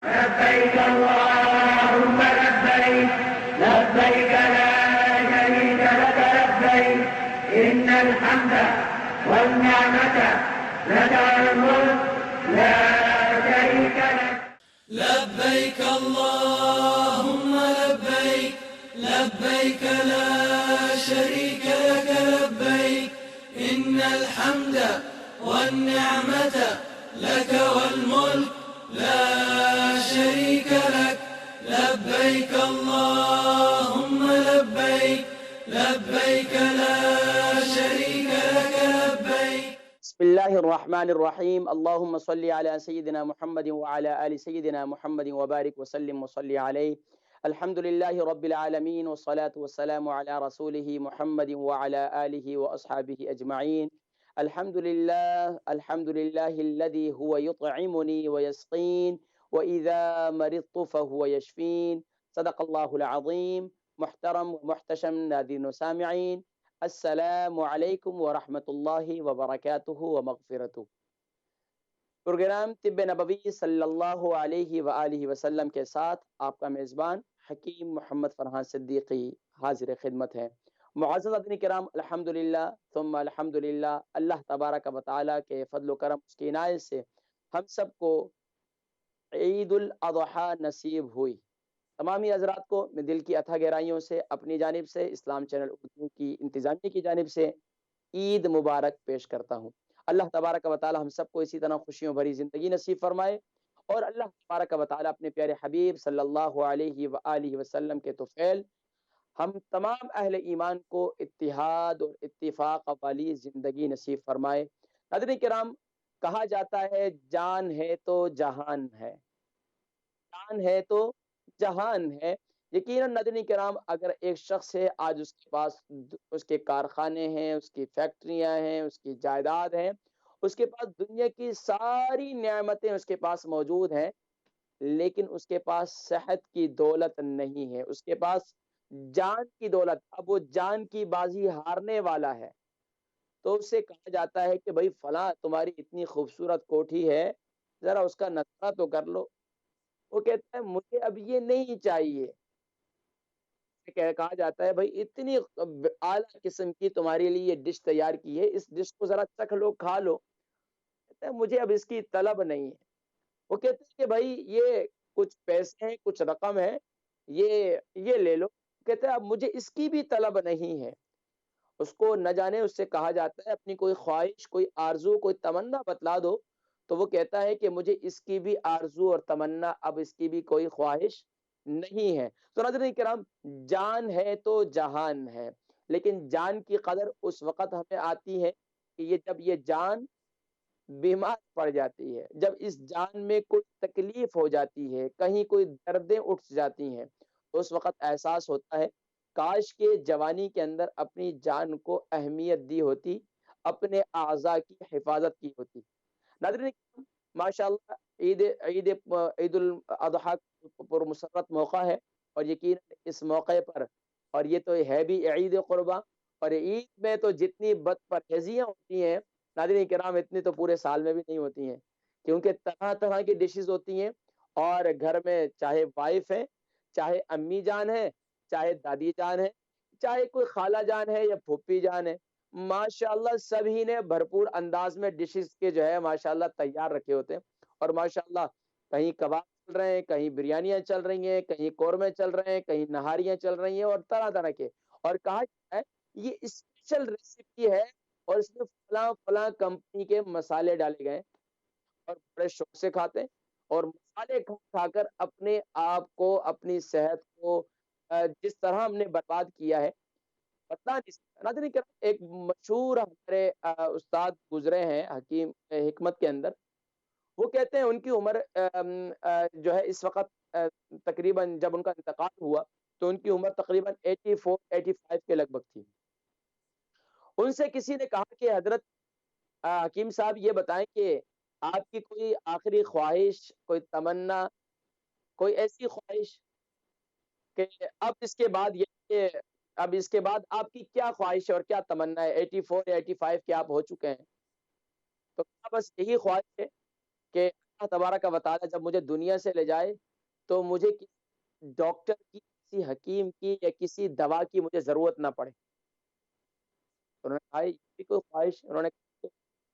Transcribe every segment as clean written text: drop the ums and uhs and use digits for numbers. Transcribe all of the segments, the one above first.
لبيك اللهم لبيك لبيك لا شريك لك لبيك إن الحمد والنعمة لك والملك لا شريك لك لبيك اللهم لبيك لبيك لا شريك لك لبيك إن الحمد والنعمة لك والملك لا شريك لك لبيك اللهم لبيك لبيك لا شريك لك لبيك. بسم الله الرحمن الرحيم. اللهم صل على سيدنا محمد وعلى آل سيدنا محمد وبارك وسلم وصل عليه. الحمد لله رب العالمين والصلاة والسلام على رسوله محمد وعلى آله وأصحابه أجمعين. الحمد لله الذي هو يطعمني ويسقين وإذا مرضت فهو يشفين. صدق الله العظيم. محترم ومحتشم ناظرین و سامعین، السلام علیکم ورحمۃ اللہ وبرکاتہ ومغفرتہ۔ پروگرام طب نبوی صلی اللہ علیہ وآلہ وسلم کے ساتھ آپ کا میزبان حکیم محمد فرحان صدیقی حاضر خدمت ہے۔ معزز حاضرین کرام، الحمدللہ ثم الحمدللہ، اللہ تبارک و تعالیٰ کے فضل و کرم، اس کی عنایت سے ہم سب کو عید الاضحیٰ نصیب ہوئی۔ تمامی حضرات کو میں دل کی اتھا گہرائیوں سے اپنی جانب سے، اسلام چینل اردو کی انتظامیہ کی جانب سے عید مبارک پیش کرتا ہوں۔ اللہ تبارک و تعالی ہم سب کو اسی طرح خوشیوں بھری زندگی نصیب فرمائے، اور اللہ تبارک و تعالی اپنے پیارے حبیب صلی اللہ علیہ وآلہ وسلم کے طفیل ہم تمام اہل ایمان کو اتحاد اور اتفاق والی زندگی نصیب فرمائے۔ ناظرین کرام، کہا جاتا ہے جان ہے تو جہان ہے، جان ہے تو جہان ہے۔ یقیناً ناظرین کرام، اگر ایک شخص ہے، آج اس کے پاس اس کے کارخانے ہیں، اس کی فیکٹریاں ہیں، اس کی جائیداد ہیں، اس کے پاس دنیا کی ساری نعمتیں اس کے پاس موجود ہیں، لیکن اس کے پاس صحت کی دولت نہیں ہے، اس کے پاس جان کی دولت، اب وہ جان کی بازی ہارنے والا ہے، تو اس سے کہا جاتا ہے کہ بھائی فلاں تمہاری اتنی خوبصورت کوٹھی ہے، ذرا اس کا نظارہ تو کر لو۔ وہ کہتا ہے مجھے اب یہ نہیں چاہیے۔ کہا جاتا ہے بھائی اتنی اعلیٰ قسم کی تمہارے لیے یہ ڈش تیار کی ہے، اس ڈش کو ذرا چکھ لو، کھا لو۔ کہتا ہے مجھے اب اس کی طلب نہیں ہے۔ وہ کہتے ہیں کہ بھائی یہ کچھ پیسے ہیں، کچھ رقم ہے، یہ لے لو۔ کہتا ہے اب مجھے اس کی بھی طلب نہیں ہے۔ اس کو نہ جانے اس سے کہا جاتا ہے اپنی کوئی خواہش، کوئی آرزو، کوئی تمنا بتلا دو، تو وہ کہتا ہے کہ مجھے اس کی بھی آرزو اور تمنا، اب اس کی بھی کوئی خواہش نہیں ہے۔ تو ناظرین کرام، جان ہے تو جہان ہے، لیکن جان کی قدر اس وقت ہمیں آتی ہے کہ جب یہ جان بیمار پڑ جاتی ہے، جب اس جان میں کوئی تکلیف ہو جاتی ہے، کہیں کوئی دردیں اٹھ جاتی ہیں، تو اس وقت احساس ہوتا ہے کاش کے جوانی کے اندر اپنی جان کو اہمیت دی ہوتی، اپنے اعضاء کی حفاظت کی ہوتی۔ ناظرین، ماشاءاللہ عید الاضحیٰ پر مسرت موقع ہے، اور یقیناً اس موقع پر، اور یہ تو ہے بھی عید قربا، اور عید میں تو جتنی بد پرہیزیاں ہوتی ہیں ناظرین کرام، اتنی تو پورے سال میں بھی نہیں ہوتی ہیں، کیونکہ طرح طرح کی ڈشز ہوتی ہیں، اور گھر میں چاہے وائف ہے، چاہے امی جان ہے، چاہے دادی جان ہے، چاہے کوئی خالہ جان ہے یا پھوپھی جان ہے، ماشاءاللہ سبھی نے بھرپور انداز میں ڈشز کے جو ہے ماشاءاللہ تیار رکھے ہوتے ہیں، اور ماشاءاللہ کہیں کباب چل رہے ہیں، کہیں بریانیاں چل رہی ہیں، کہیں قورمے چل رہے ہیں، کہیں نہاریاں چل رہی ہیں، اور طرح طرح کے، اور کہا جاتا ہے یہ اسپیشل ریسیپی ہے، اور اس میں فلاں فلاں کمپنی کے مسالے ڈالے گئے، اور بڑے شوق سے کھاتے ہیں، اور مسالے کھا کھا کر اپنے آپ کو، اپنی صحت کو جس طرح ہم نے برباد کیا ہے پتہ نہیں چلتا۔ ناظرین کرام، ایک مشہور ہمارے استاد گزرے ہیں حکیم حکمت کے اندر، وہ کہتے ہیں ان کی عمر جو ہے اس وقت تقریباً جب ان کا انتقال ہوا تو ان کی عمر تقریباً 84 85 کے لگ بھگ تھی۔ ان سے کسی نے کہا کہ حضرت حکیم صاحب یہ بتائیں کہ آپ کی کوئی آخری خواہش، کوئی تمنا، کوئی ایسی خواہش کہ اب اس کے بعد یہ اب اس کے بعد آپ کی کیا خواہش ہے اور کیا تمنا ہے؟ 84 یا 85 کے آپ ہو چکے ہیں، تو بس یہی خواہش ہے کہ اللہ تبارک و تعالیٰ جب مجھے دنیا سے لے جائے تو مجھے کسی ڈاکٹر کی، کسی حکیم کی یا کسی دوا کی مجھے ضرورت نہ پڑے. انہوں نے کہا یہ بھی کوئی خواہش؟ انہوں نے کہا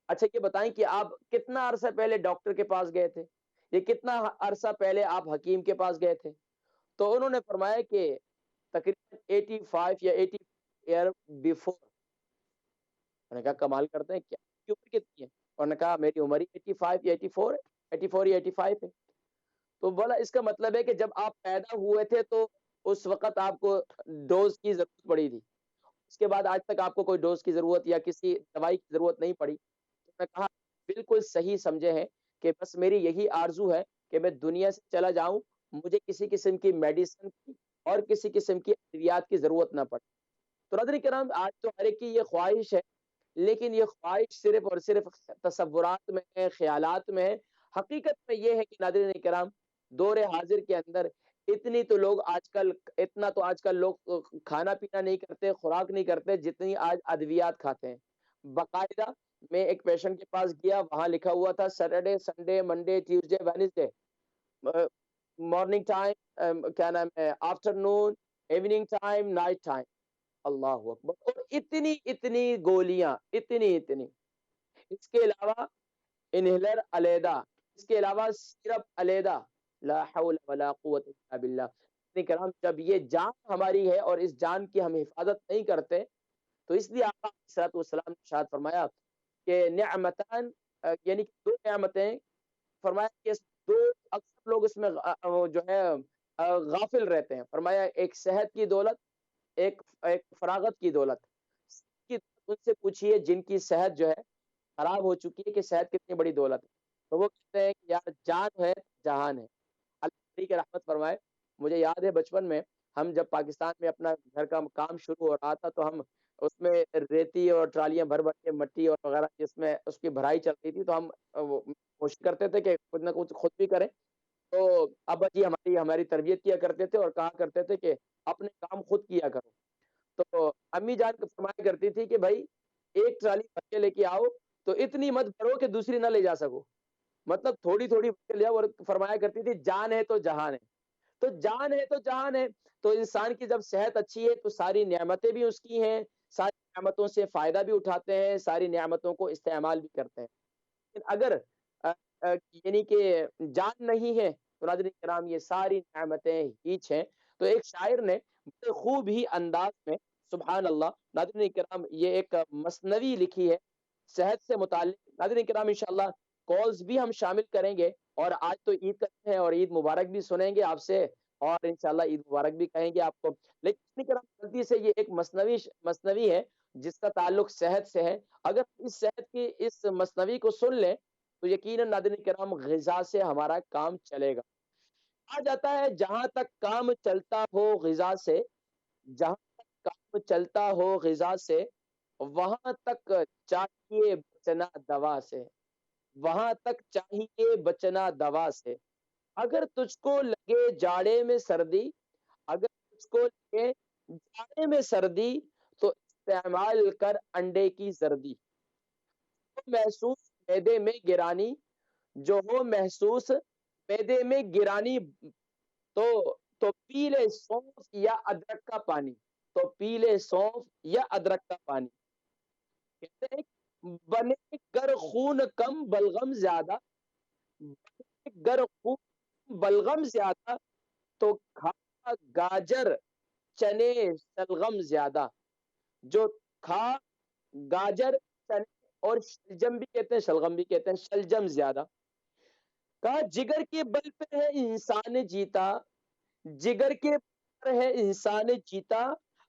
اچھا یہ بتائیں کہ آپ کتنا عرصہ پہلے ڈاکٹر کے پاس گئے تھے، یہ کتنا عرصہ پہلے آپ حکیم کے پاس گئے تھے؟ تو انہوں نے فرمایا کہ تقریباً 85 یا 80 ایئر بیفور. انہوں نے کہا کمال کرتے ہیں، کیا کی عمر کتنی ہے؟ انہوں نے کہا میری عمر ہی 85 یا 84 ہے، 84 یا 85 ہے. تو بولا اس کا مطلب ہے کہ جب آپ پیدا ہوئے تھے تو اس وقت آپ کو ڈوز کی ضرورت پڑی تھی، اس کے بعد آج تک آپ کو کوئی ڈوز کی ضرورت یا کسی دوائی کی ضرورت نہیں پڑی. تو میں کہا بالکل صحیح سمجھے ہیں کہ بس میری یہی آرزو ہے کہ میں دنیا سے چلا جاؤں، مجھے کسی قسم کی میڈیسن کی اور کسی قسم کی ادویات کی ضرورت نہ پڑے. تو ناظرین کرام آج تو ہر ایک کی یہ خواہش ہے، لیکن یہ خواہش صرف اور صرف تصورات میں ہے، خیالات میں ہے. حقیقت میں یہ ہے کہ ناظرین کرام دور حاضر کے اندر اتنی تو لوگ آج کل اتنا تو آج کل لوگ کھانا پینا نہیں کرتے، خوراک نہیں کرتے جتنی آج ادویات کھاتے ہیں. باقاعدہ میں ایک پیشنٹ کے پاس گیا، وہاں لکھا ہوا تھا Saturday Sunday Monday Tuesday Wednesday, morning time کیا نام ہے، آفٹر نون، ایوننگ ٹائم، نائٹ ٹائم. اللہ اکبر. اور اتنی اتنی گولیاں، اتنی اتنی. اس کے علاوہ انہیلر علیحدہ، اس کے علاوہ سیرپ علیحدہ. لا حول ولا قوت الا باللہ. کرام جب یہ جان ہماری ہے اور اس جان کی ہم حفاظت نہیں کرتے تو اس لیے آقا علیہ الصلوۃ والسلام نے ارشاد فرمایا کہ نعمتان، یعنی کہ دو نعمتیں، فرمایا کہ دو اکثر لوگ اس میں جو ہے غافل رہتے ہیں. فرمایا ایک صحت کی دولت، ایک ایک فراغت کی دولت. ان سے پوچھئے جن کی صحت جو ہے خراب ہو چکی ہے کہ صحت کتنی بڑی دولت ہے. تو وہ کہتے ہیں کہ یار جان ہے جہان ہے. اللہ کی رحمت فرمائے. مجھے یاد ہے بچپن میں ہم جب پاکستان میں اپنا گھر کا کام شروع ہو رہا تھا تو ہم اس میں ریتی اور ٹرالیاں بھر بھر کے مٹی اور وغیرہ جس میں اس کی بھرائی چل رہی تھی تو ہم کوشش کرتے تھے کہ کچھ نہ کچھ خود بھی کریں. تو ابا جی ہماری تربیت کیا کرتے تھے اور کہا کرتے تھے کہ اپنے کام خود کیا کرو. تو امی جان فرمایا کرتی تھی کہ بھائی ایک ٹرالی بھر کے لے کے آؤ تو اتنی مت بھرو کہ دوسری نہ لے جا سکو. مطلب تھوڑی تھوڑی بھر کے لے آؤ. اور فرمایا کرتی تھی جان ہے تو جہان ہے. تو جان ہے تو جہان ہے. تو انسان کی جب صحت اچھی ہے تو ساری نعمتیں بھی اس کی ہیں، ساری نعمتوں سے فائدہ بھی اٹھاتے ہیں، ساری نعمتوں کو استعمال بھی کرتے ہیں. لیکن اگر یعنی کہ جان نہیں ہے تو ناظرین کرام یہ ساری نعمتیں ہیچ ہیں. تو ایک شاعر نے بڑے خوب ہی انداز میں سبحان اللہ ناظرین کرام یہ ایک مثنوی لکھی ہے صحت سے متعلق. ناظرین کرام انشاءاللہ کالز بھی ہم شامل کریں گے، اور آج تو عید کا دن ہے اور عید مبارک بھی سنیں گے آپ سے، اور انشاءاللہ عید مبارک بھی کہیں گے آپ کو. لیکن کرام غلطی سے یہ ایک مثنوی ہے جس کا تعلق صحت سے ہے. اگر اس صحت کی اس مثنوی کو سن لیں تو یقیناً ناظرین کرام غذا سے ہمارا کام چلے گا. کہا جاتا ہے جہاں تک کام چلتا ہو غذا سے، جہاں تک کام چلتا ہو غذا سے، وہاں تک چاہیے بچنا دوا سے، وہاں تک چاہیے بچنا دوا سے. اگر تجھ کو لگے جاڑے میں سردی، اگر تجھ کو لگے جاڑے میں سردی تو استعمال کر انڈے کی زردی. محسوس معدے میں گرانی، جو ہو محسوس معدے میں گرانی، تو پی لے سونف یا ادرک کا پانی. تو پی لے سونف یا ادرک کا پانی. کہتے ہیں بنے گر خون کم بلغم زیادہ، بنے گر خون بلغم زیادہ، تو کھا گاجر چنے شلغم زیادہ. جو کھا گاجر چنے اور شلجم بھی کہتے ہیں، شلغم بھی کہتے ہیں، شلجم زیادہ. کہا جگر کے بل پہ ہے انسان جیتا، جگر کے پر ہے انسان جیتا.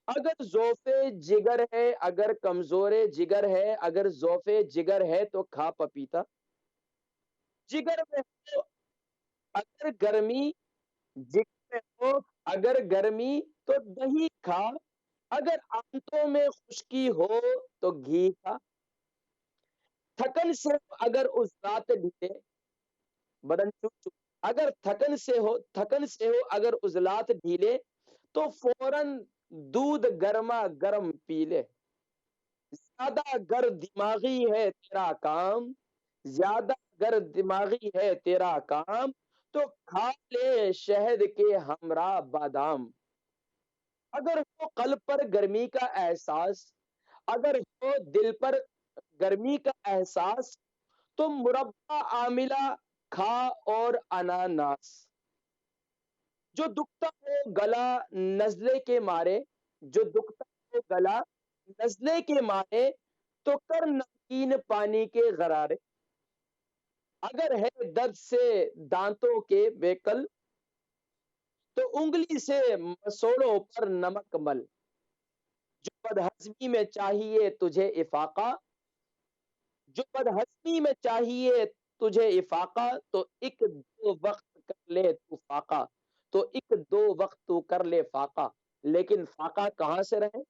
اگر ذوف جگر ہے، اگر کمزور جگر ہے، اگر ذوف جگر ہے تو کھا پپیتا. جگر میں ہو اگر گرمی، جگر میں ہو اگر گرمی تو دہی کھا، اگر آنتوں میں خشکی ہو تو گھی کھا. تھکن سے اگر عضلات ڈھیلے، بدن اگر تھکن سے ہو اگر عضلات ڈھیلے تو فوراً دودھ گرما گرم پی لے. زیادہ گر دماغی ہے تیرا کام، زیادہ اگر دماغی ہے تیرا کام تو کھا لے شہد کے ہمراہ بادام. اگر ہو قلب پر گرمی کا احساس، اگر ہو دل پر گرمی کا احساس، تو مربع عاملہ کھا اور اناناس. جو دکھتا ہو گلا نزلے کے مارے، جو دکھتا ہو گلا نزلے کے مارے، تو کر نمکین پانی کے غرارے. اگر ہے درد سے دانتوں کے بیکل، تو انگلی سے مسوڑوں پر نمک مل. جو بدہضمی میں چاہیے تجھے افاقہ، جو بدہضمی میں چاہیے تجھے افاقہ، تو ایک دو وقت کر لے تو فاقہ، تو ایک دو وقت تو کر لے فاقہ. لیکن فاقہ کہاں سے رہے؟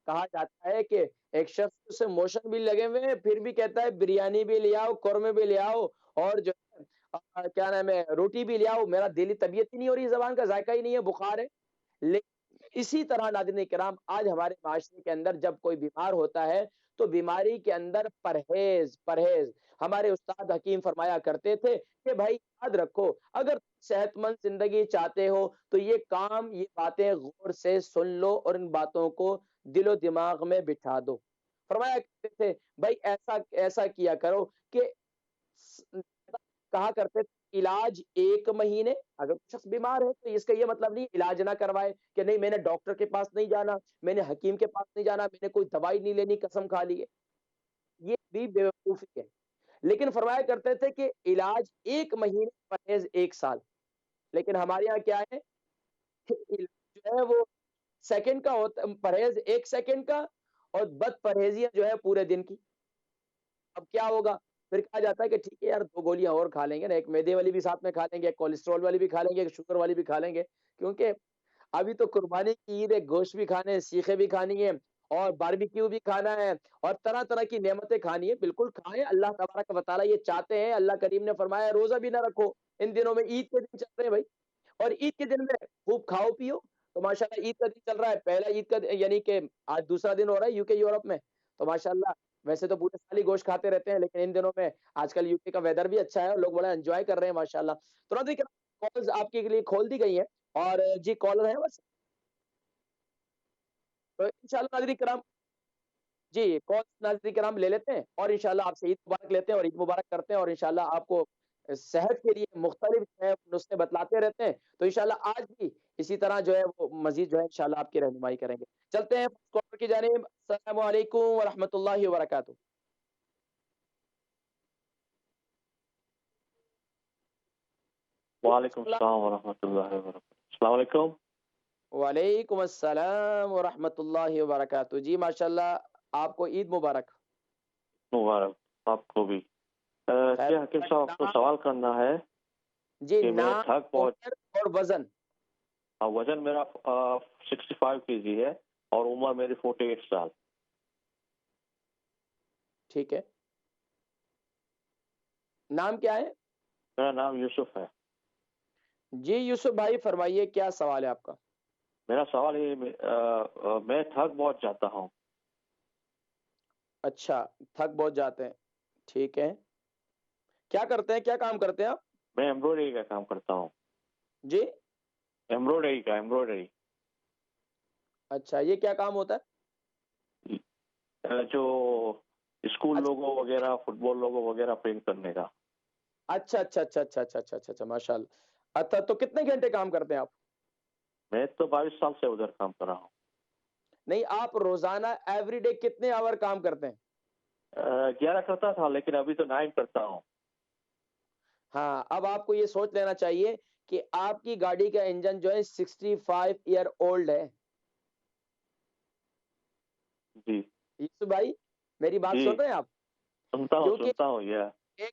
کہا جاتا ہے کہ ایک شخص سے موشن بھی لگے ہوئے ہیں، پھر بھی کہتا ہے بریانی بھی لے آؤ، قورمے بھی لے آؤ، اور جو ہے کیا نام ہے روٹی بھی لے آؤ، میرا دلی طبیعت ہی نہیں ہو رہی، زبان کا ذائقہ ہی نہیں ہے، بخار ہے. لیکن اسی طرح ناظرین کرام آج ہمارے معاشرے کے اندر جب کوئی بیمار ہوتا ہے تو بیماری کے اندر پرہیز پرہیز. ہمارے استاد حکیم فرمایا کرتے تھے کہ بھائی یاد رکھو، اگر صحت مند زندگی چاہتے ہو تو یہ کام، یہ باتیں غور سے سن لو اور ان باتوں کو دل و دماغ میں بٹھا دو. فرمایا کرتے تھے بھائی ایسا ایسا کیا کرو کہ کہا کرتے تھے علاج 1 مہینے. اگر شخص بیمار ہے تو اس کا یہ مطلب نہیں علاج نہ کروائے کہ نہیں میں نے ڈاکٹر کے پاس نہیں جانا، میں نے حکیم کے پاس نہیں جانا، میں نے کوئی دوائی نہیں لینی، قسم کھا لی ہے. یہ بھی بیوقوفی ہے. لیکن فرمایا کرتے تھے کہ علاج 1 مہینے، پرہیز 1 سال. لیکن ہمارے یہاں کیا ہے کہ علاج جو ہے وہ سیکنڈ کا ہوتا، پرہیز 1 سیکنڈ کا، اور بد پرہیزیاں جو ہے پورے دن کی. اب کیا ہوگا؟ پھر کہا جاتا ہے کہ ٹھیک ہے یار 2 گولیاں اور کھا لیں گے نا، ایک میدے والی بھی ساتھ میں کھا لیں گے، ایک کولیسٹرول والی بھی کھا لیں گے، ایک شوگر والی بھی کھا لیں گے. کیونکہ ابھی تو قربانی کی عید ہے، گوشت بھی کھانے ہیں، سیخیں بھی کھانی ہے، اور باربیکیو بھی کھانا ہے، اور طرح طرح کی نعمتیں کھانی ہے. بالکل کھائیں، اللہ تبارک و تعالیٰ یہ چاہتے ہیں. اللہ کریم نے فرمایا روزہ بھی نہ رکھو ان دنوں میں، عید کے دن چل رہے ہیں بھائی، اور عید کے دن میں خوب کھاؤ پیو. تو ماشاءاللہ عید کا دن چل رہا ہے، پہلا عید کا یعنی کہ آج دوسرا دن ہو رہا ہے یو کے یورپ میں. تو ماشاءاللہ ویسے تو پورے سال ہی گوشت کھاتے رہتے ہیں، لیکن ان دنوں میں آج کل یو کے کا ویدر بھی اچھا ہے اور لوگ بڑا انجوائے کر رہے ہیں ماشاءاللہ. تو ناظرین کالز آپ کے لیے کھول دی گئی ہیں، اور جی کالر ہیں بس. تو انشاءاللہ ناظرین کرام، جی کال ناظرین کرام لے لیتے ہیں، اور انشاءاللہ آپ سے عید مبارک لیتے ہیں اور عید مبارک کرتے ہیں، اور انشاءاللہ آپ کو صحت کے لیے مختلف جو ہے نسخے بتلاتے رہتے ہیں. تو انشاءاللہ آج بھی اسی طرح جو ہے وہ مزید جو ہے انشاءاللہ آپ کی رہنمائی کریں گے. چلتے ہیں کالر کی جانب. السلام علیکم ورحمۃ اللہ وبرکاتہ. وعلیکم السلام ورحمۃ اللہ وبرکاتہ. السلام علیکم. وعلیکم السلام ورحمۃ اللہ وبرکاتہ. جی ماشاءاللہ آپ کو عید مبارک. مبارک آپ کو بھی. کیا حکیم صاحب آپ کو سوال کرنا ہے جی کہ میں نام، تھک پہنچ، عمر اور وزن. وزن میرا 65 kg ہے اور عمر میری 48 سال. ٹھیک ہے. نام کیا ہے؟ میرا نام یوسف ہے. جی یوسف بھائی فرمائیے کیا سوال ہے آپ کا؟ میرا سوال یہ میں تھک بہت جاتا ہوں. اچھا تھک بہت جاتے ہیں، ٹھیک ہے. کیا کرتے ہیں، کیا کام کرتے ہیں آپ؟ میں ایمبرائڈری کا کام کرتا ہوں. جی ایمبرائڈری. اچھا یہ کیا کام ہوتا ہے؟ جو اسکول لوگو وغیرہ، فٹ بال لوگو وغیرہ پرنٹ کرنے کا. اچھا اچھا اچھا اچھا اچھا اچھا اچھا ماشاء اللہ. اچھا تو کتنے گھنٹے کام کرتے ہیں آپ؟ میں تو 22 سال سے ادھر کام کر رہا ہوں. نہیں آپ روزانہ ایوری ڈے کتنے آور کام کرتے ہیں؟ 11 کرتا تھا لیکن ابھی تو 9 کرتا ہوں. ہاں اب آپ کو یہ سوچ لینا چاہیے کہ آپ کی گاڑی کا انجن جو ہے 65 ایئر اولڈ ہے. جی یوسف بھائی میری بات جی سن رہے ہیں آپ؟ سنتا ہوں یہ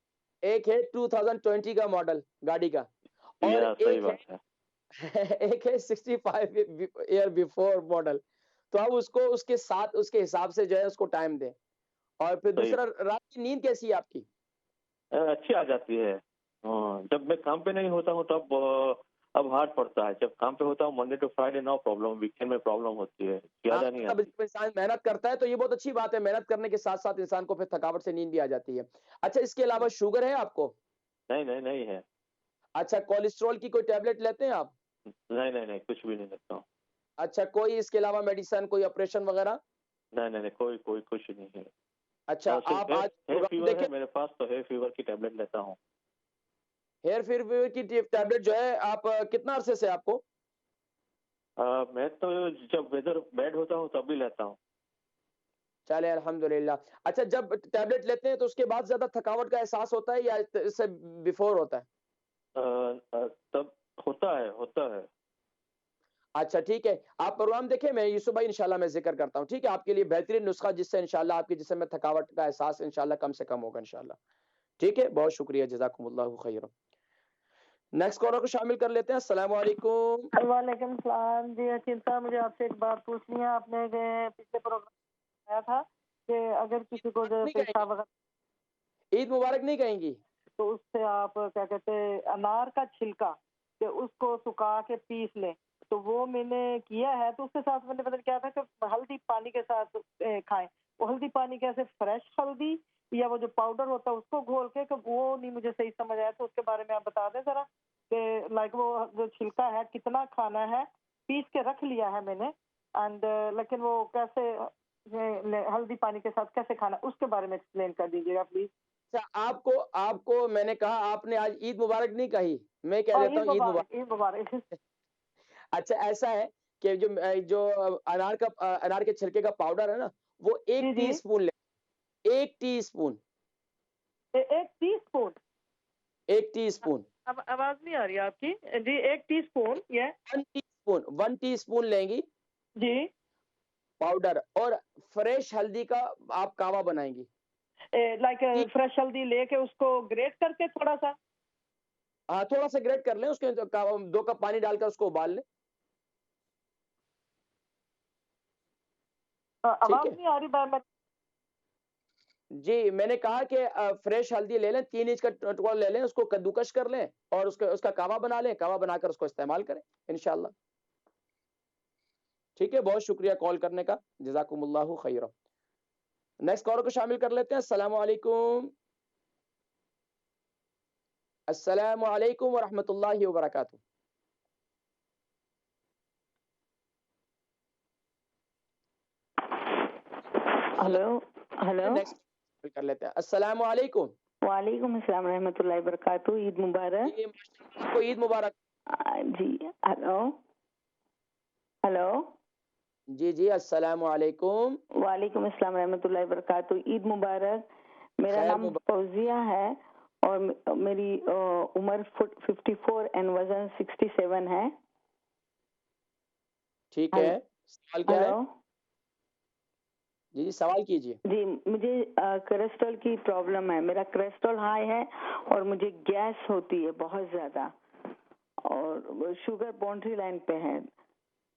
ایک ہے 2020 کا ماڈل گاڑی کا، اور صحیح بات ہے. ایک ہے 65 ایئر بیفور ماڈل. تو اب اس کو اس کے ساتھ اس کے حساب سے جو ہے اس کو ٹائم دیں. اور پھر دوسرا رات کی نیند کیسی ہے آپ کی؟ اچھی آ جاتی ہے. جب میں کام پہ نہیں ہوتا ہوں تب اب ہارڈ پڑتا ہے. جب کام پہ ہوتا ہوں Monday to Friday no problem, weekend میں پرابلم ہوتی ہے، زیادہ نہیں اب آتی. انسان محنت کرتا ہے تو یہ بہت اچھی بات ہے. محنت کرنے کے ساتھ ساتھ انسان کو پھر تھکاوٹ سے نیند بھی آ جاتی ہے. اچھا اس کے علاوہ شوگر ہے آپ کو؟ نہیں ہے. اچھا کولیسٹرول کی کوئی ٹیبلٹ لیتے ہیں آپ؟ نہیں کچھ بھی نہیں لیتا ہوں. اچھا کوئی اس کے علاوہ میڈیسن کوئی آپریشن وغیرہ؟ نہیں کوئی کچھ نہیں ہے. اچھا آپ آج ہیئر فیور ہے دیکھیں میرے پاس تو ہیئر فیور کی ٹیبلٹ لیتا ہوں. ہیئر فیور کی ٹیبلٹ جو ہے آپ کتنا عرصے سے آپ کو؟ میں تو جب ویدر بیڈ ہوتا ہوں تب بھی لیتا ہوں. چلے الحمدللہ. اچھا جب ٹیبلٹ لیتے ہیں تو اس کے بعد زیادہ تھکاوٹ کا احساس ہوتا ہے یا اس سے بیفور ہوتا ہے؟ تب ہوتا ہے. اچھا ٹھیک ہے آپ پروگرام دیکھیں. میں یوسف بھائی انشاءاللہ میں ذکر کرتا ہوں ٹھیک ہے آپ کے لیے بہترین نسخہ جس سے انشاءاللہ آپ کے جسم میں تھکاوٹ کا احساس انشاءاللہ کم سے کم ہوگا انشاءاللہ. ٹھیک ہے بہت شکریہ جزاکم اللہ خیر. نیکسٹ کالر کو شامل کر لیتے ہیں. السلام علیکم. وعلیکم السلام. جی حسین صاحب مجھے آپ سے ایک بات پوچھنی ہے. آپ نے پچھلے پروگرام آیا تھا کہ اگر کسی کو پیشاب وغیرہ عید مبارک نہیں کہیں گی تو اس سے آپ کیا کہتے ہیں انار کا چھلکا کہ اس کو سکھا کے پیس لیں. تو وہ میں نے کیا ہے تو اس کے ساتھ میں نے پتہ کیا تھا کہ ہلدی پانی کے ساتھ کھائیں. وہ ہلدی پانی کیسے فریش ہلدی یا وہ جو پاؤڈر ہوتا ہے اس کو گھول کے کہ وہ نہیں مجھے صحیح سمجھ آیا. تو اس کے بارے میں آپ بتا دیں ذرا کہ لائک وہ جو چھلکا ہے کتنا کھانا ہے. پیس کے رکھ لیا ہے میں نے اینڈ لیکن وہ کیسے ہلدی پانی کے ساتھ کیسے کھانا اس کے بارے میں ایکسپلین کر دیجیے گا پلیز. اچھا آپ کو میں نے کہا آپ نے آج عید مبارک نہیں کہی. میں کہہ دیتا ہوں عید مبارک. اچھا ایسا ہے کہ جو انار کے چھلکے کا پاؤڈر ہے نا وہ ایک ٹی اسپون لے. ایک ٹی اسپون اب آواز نہیں آ رہی آپ کی جی. ایک T spoon one T spoon لیں گی جی پاؤڈر اور فریش ہلدی کا آپ کاوا بنائیں گی. لائک فریش ہلدی لے کے اس کو گریٹ کر کے تھوڑا سا تھوڑا سا گریٹ کر لیں. اس کے 2 کپ پانی ڈال کر اس کو ابال لیں. آواز نہیں آ رہی. جی میں نے کہا کہ فریش ہلدی لے لیں 3 انچ کا ٹکڑا لے لیں. اس کو کدوکش کر لیں اور اس کا کاوا بنا لیں. کاوا بنا کر اس کو استعمال کریں انشاءاللہ. ٹھیک ہے بہت شکریہ کال کرنے کا جزاکم اللہ خیر. نیکسٹ کالر کو شامل کر لیتے ہیں. السلام علیکم. السلام علیکم ورحمۃ اللہ وبرکاتہ. ہلو نیکسٹ کر لیتے ہیں. السلام علیکم. وعلیکم السلام رحمۃ اللہ وبرکاتہ. عید مبارک. جی آپ کو عید مبارک. جی ہلو جی السلام علیکم. وعلیکم السلام رحمۃ اللہ وبرکاتہ. عید مبارک. میرا نام فوزیہ ہے اور میری عمر 54 اینڈ وزن 67 ہے. ٹھیک ہے سوال کیا ہے؟ جی سوال کیجیے. جی مجھے کولیسٹرول کی پرابلم ہے. میرا کولیسٹرول ہائی ہے اور مجھے گیس ہوتی ہے بہت زیادہ اور شوگر باؤنڈری لائن پہ ہے.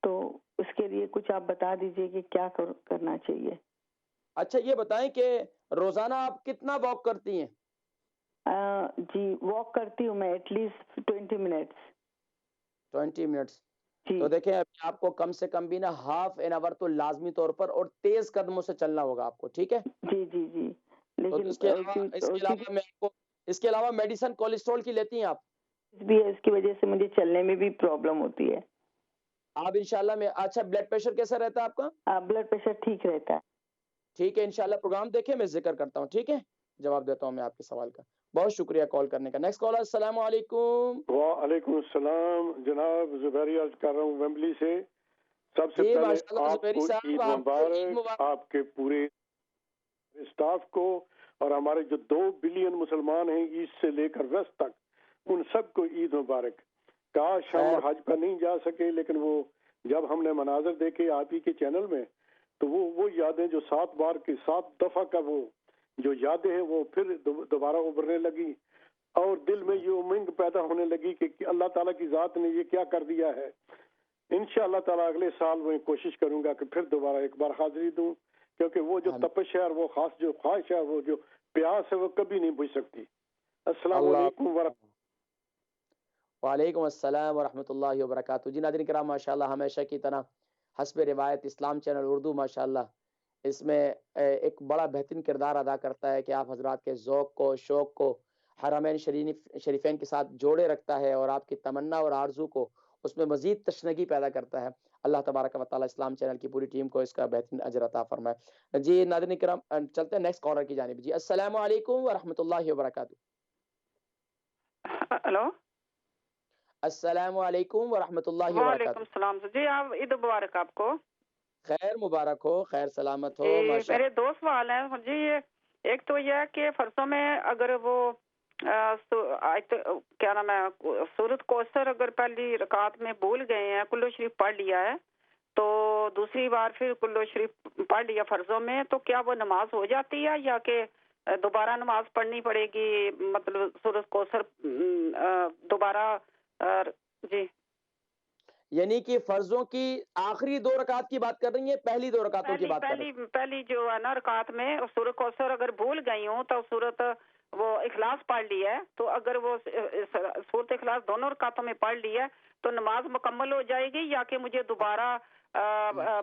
تو اس کے لیے کچھ آپ بتا دیجئے کہ کیا کرنا چاہیے. اچھا یہ بتائیں کہ روزانہ آپ کتنا واک کرتی ہیں؟ جی واک کرتی ہوں میں ایٹ لیسٹ 20 منٹس. تو دیکھیں آپ کو کم سے کم بھی نا ہاف این آور تو لازمی طور پر اور تیز قدموں سے چلنا ہوگا آپ کو. ٹھیک ہے جی لیکن اس کے علاوہ میڈیسن کولیسٹرول کی لیتی ہیں آپ؟ بھی اس کی وجہ سے مجھے چلنے میں بھی پرابلم ہوتی ہے. آپ انشاءاللہ میں اچھا بلڈ پریشر کیسا رہتا ہے آپ کا؟ بلڈ پریشر ٹھیک رہتا ہے. ٹھیک ہے انشاءاللہ پروگرام دیکھیں میں ذکر کرتا ہوں. ٹھیک ہے جواب دیتا ہوں میں آپ کے سوال کا. بہت شکریہ کال کرنے کا. Next caller. السلام علیکم. وعلیکم السلام جناب. زبیری عرض کر رہا ہوں ویمبلی سے. سب سے پہلے آپ کو عید مبارک. آپ کے پورے اسٹاف کو اور ہمارے جو 2 بلین مسلمان ہیں ایسٹ سے لے کر ویسٹ تک ان سب کو عید مبارک. کاش ہم حج پر نہیں جا سکے لیکن وہ جب ہم نے مناظر دیکھے آپ ہی کے چینل میں تو وہ یادیں جو 7 بار کی 7 دفعہ کا وہ جو یادیں ہیں وہ پھر دوبارہ ابھرنے لگی اور دل میں یہ امنگ پیدا ہونے لگی کہ اللہ تعالیٰ کی ذات نے یہ کیا کر دیا ہے. انشاءاللہ تعالیٰ اگلے سال میں کوشش کروں گا کہ پھر دوبارہ ایک بار حاضری دوں کیونکہ وہ جو تپش ہے اور وہ خاص جو خواہش ہے وہ جو پیاس ہے وہ کبھی نہیں بجھ سکتی. السلام علیکم ورحمۃ. وعلیکم السلام ورحمۃ اللہ وبرکاتہ. جی ناظرین کرام ماشاءاللہ ہمیشہ کی طرح حسب روایت اسلام چینل اردو ماشاءاللہ اس میں ایک بڑا بہترین کردار ادا کرتا ہے کہ آپ حضرات کے ذوق کو شوق کو حرمین شریفین کے ساتھ جوڑے رکھتا ہے اور آپ کی تمنا اور آرزو کو اس میں مزید تشنگی پیدا کرتا ہے. اللہ تبارک و تعالی اسلام چینل کی پوری ٹیم کو اس کا بہترین اجر عطا فرمائے. جی ناظرین کرام چلتے ہیں نیکسٹ کالر کی جانب. جی السلام علیکم ورحمۃ اللہ وبرکاتہ. ہلو السلام علیکم ورحمۃ اللہ وبرکاتہ. وعلیکم السلام جی. آپ عید مبارک آپ کو. خیر مبارک ہو, خیر سلامت ہو. جی میرے دو سوال ہیں جی. ایک تو یہ ہے کہ فرضوں میں اگر وہ کیا نام ہے سورۃ کوثر اگر پہلی رکعت میں بھول گئے ہیں, کلو شریف پڑھ لیا ہے, تو دوسری بار پھر کلو شریف پڑھ لیا فرضوں میں, تو کیا وہ نماز ہو جاتی ہے یا کہ دوبارہ نماز پڑھنی پڑے گی؟ مطلب سورۃ کوثر دوبارہ. جی یعنی کہ فرضوں کی آخری 2 رکعت کی بات کر رہی ہیں, پہلی 2 رکعتوں کی بات کر رہی ہیں؟ پہلی جو ہے نا رکعت میں سورۃ کوثر اگر بھول گئی ہوں تو سورۃ وہ اخلاص پڑھ لی ہے, تو اگر وہ سورۃ اخلاص دونوں رکعتوں میں پڑھ لی ہے تو نماز مکمل ہو جائے گی یا کہ مجھے دوبارہ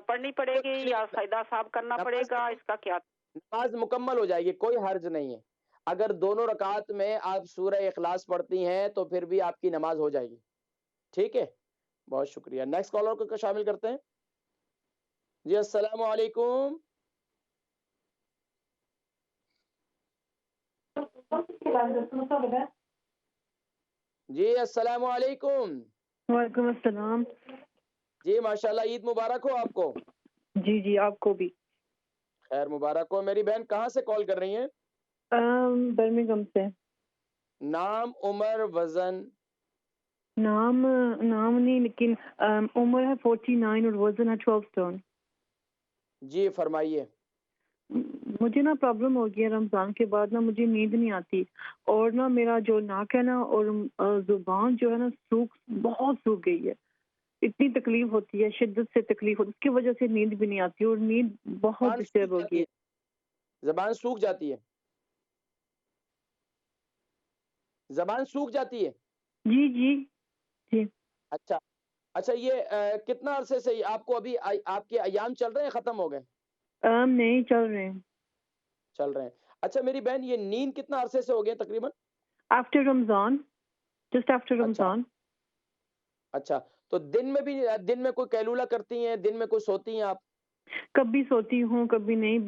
پڑھنی پڑے گی یا سجدہ صاحب کرنا پڑے گا؟ اس کا کیا؟ نماز مکمل ہو جائے گی, کوئی حرج نہیں ہے. اگر دونوں رکعت میں آپ سورہ اخلاص پڑھتی ہیں تو پھر بھی آپ کی نماز ہو جائے گی. ٹھیک ہے, بہت شکریہ. نیکسٹ کالر کو شامل کرتے ہیں. جی السلام علیکم. جی السلام علیکم. وعلیکم السلام. جی ماشاءاللہ, عید مبارک ہو آپ کو. جی جی آپ کو بھی خیر مبارک ہو. میری بہن کہاں سے کال کر رہی ہیں؟ برمنگھم سے. نام, عمر, وزن؟ نام نہیں, لیکن عمر ہے 49 اور وزن ہے 12 سٹون. جی فرمائیے. مجھے نا پرابلم ہو گئی ہے رمضان کے بعد نا, مجھے نیند نہیں آتی, اور نا میرا جو ناک ہے نا اور زبان جو ہے نا بہت سوکھ گئی ہے. اتنی تکلیف ہوتی ہے, شدت سے تکلیف ہوتی ہے, اس کی وجہ سے نیند بھی نہیں آتی اور نیند بہت ڈسٹرب ہو گئی ہے. زبان سوکھ جاتی ہے؟ زبان سوکھ جاتی ہے؟ جی جی جی. اچھا اچھا, یہ کتنا عرصے سے آپ کو ابھی آپ کے ایام چل رہے ہیں, ختم ہو گئے؟ نہیں چل رہے ہیں. چل رہے ہیں. اچھا میری بہن, یہ نیند کتنا عرصے سے ہو گیا تقریباً؟ آفٹر رمضان, جسٹ آفٹر رمضان. اچھا, تو دن میں کوئی قیلولہ کرتی ہیں, دن میں کوئی سوتی ہیں آپ؟ کبھی سوتی ہوں کبھی نہیں.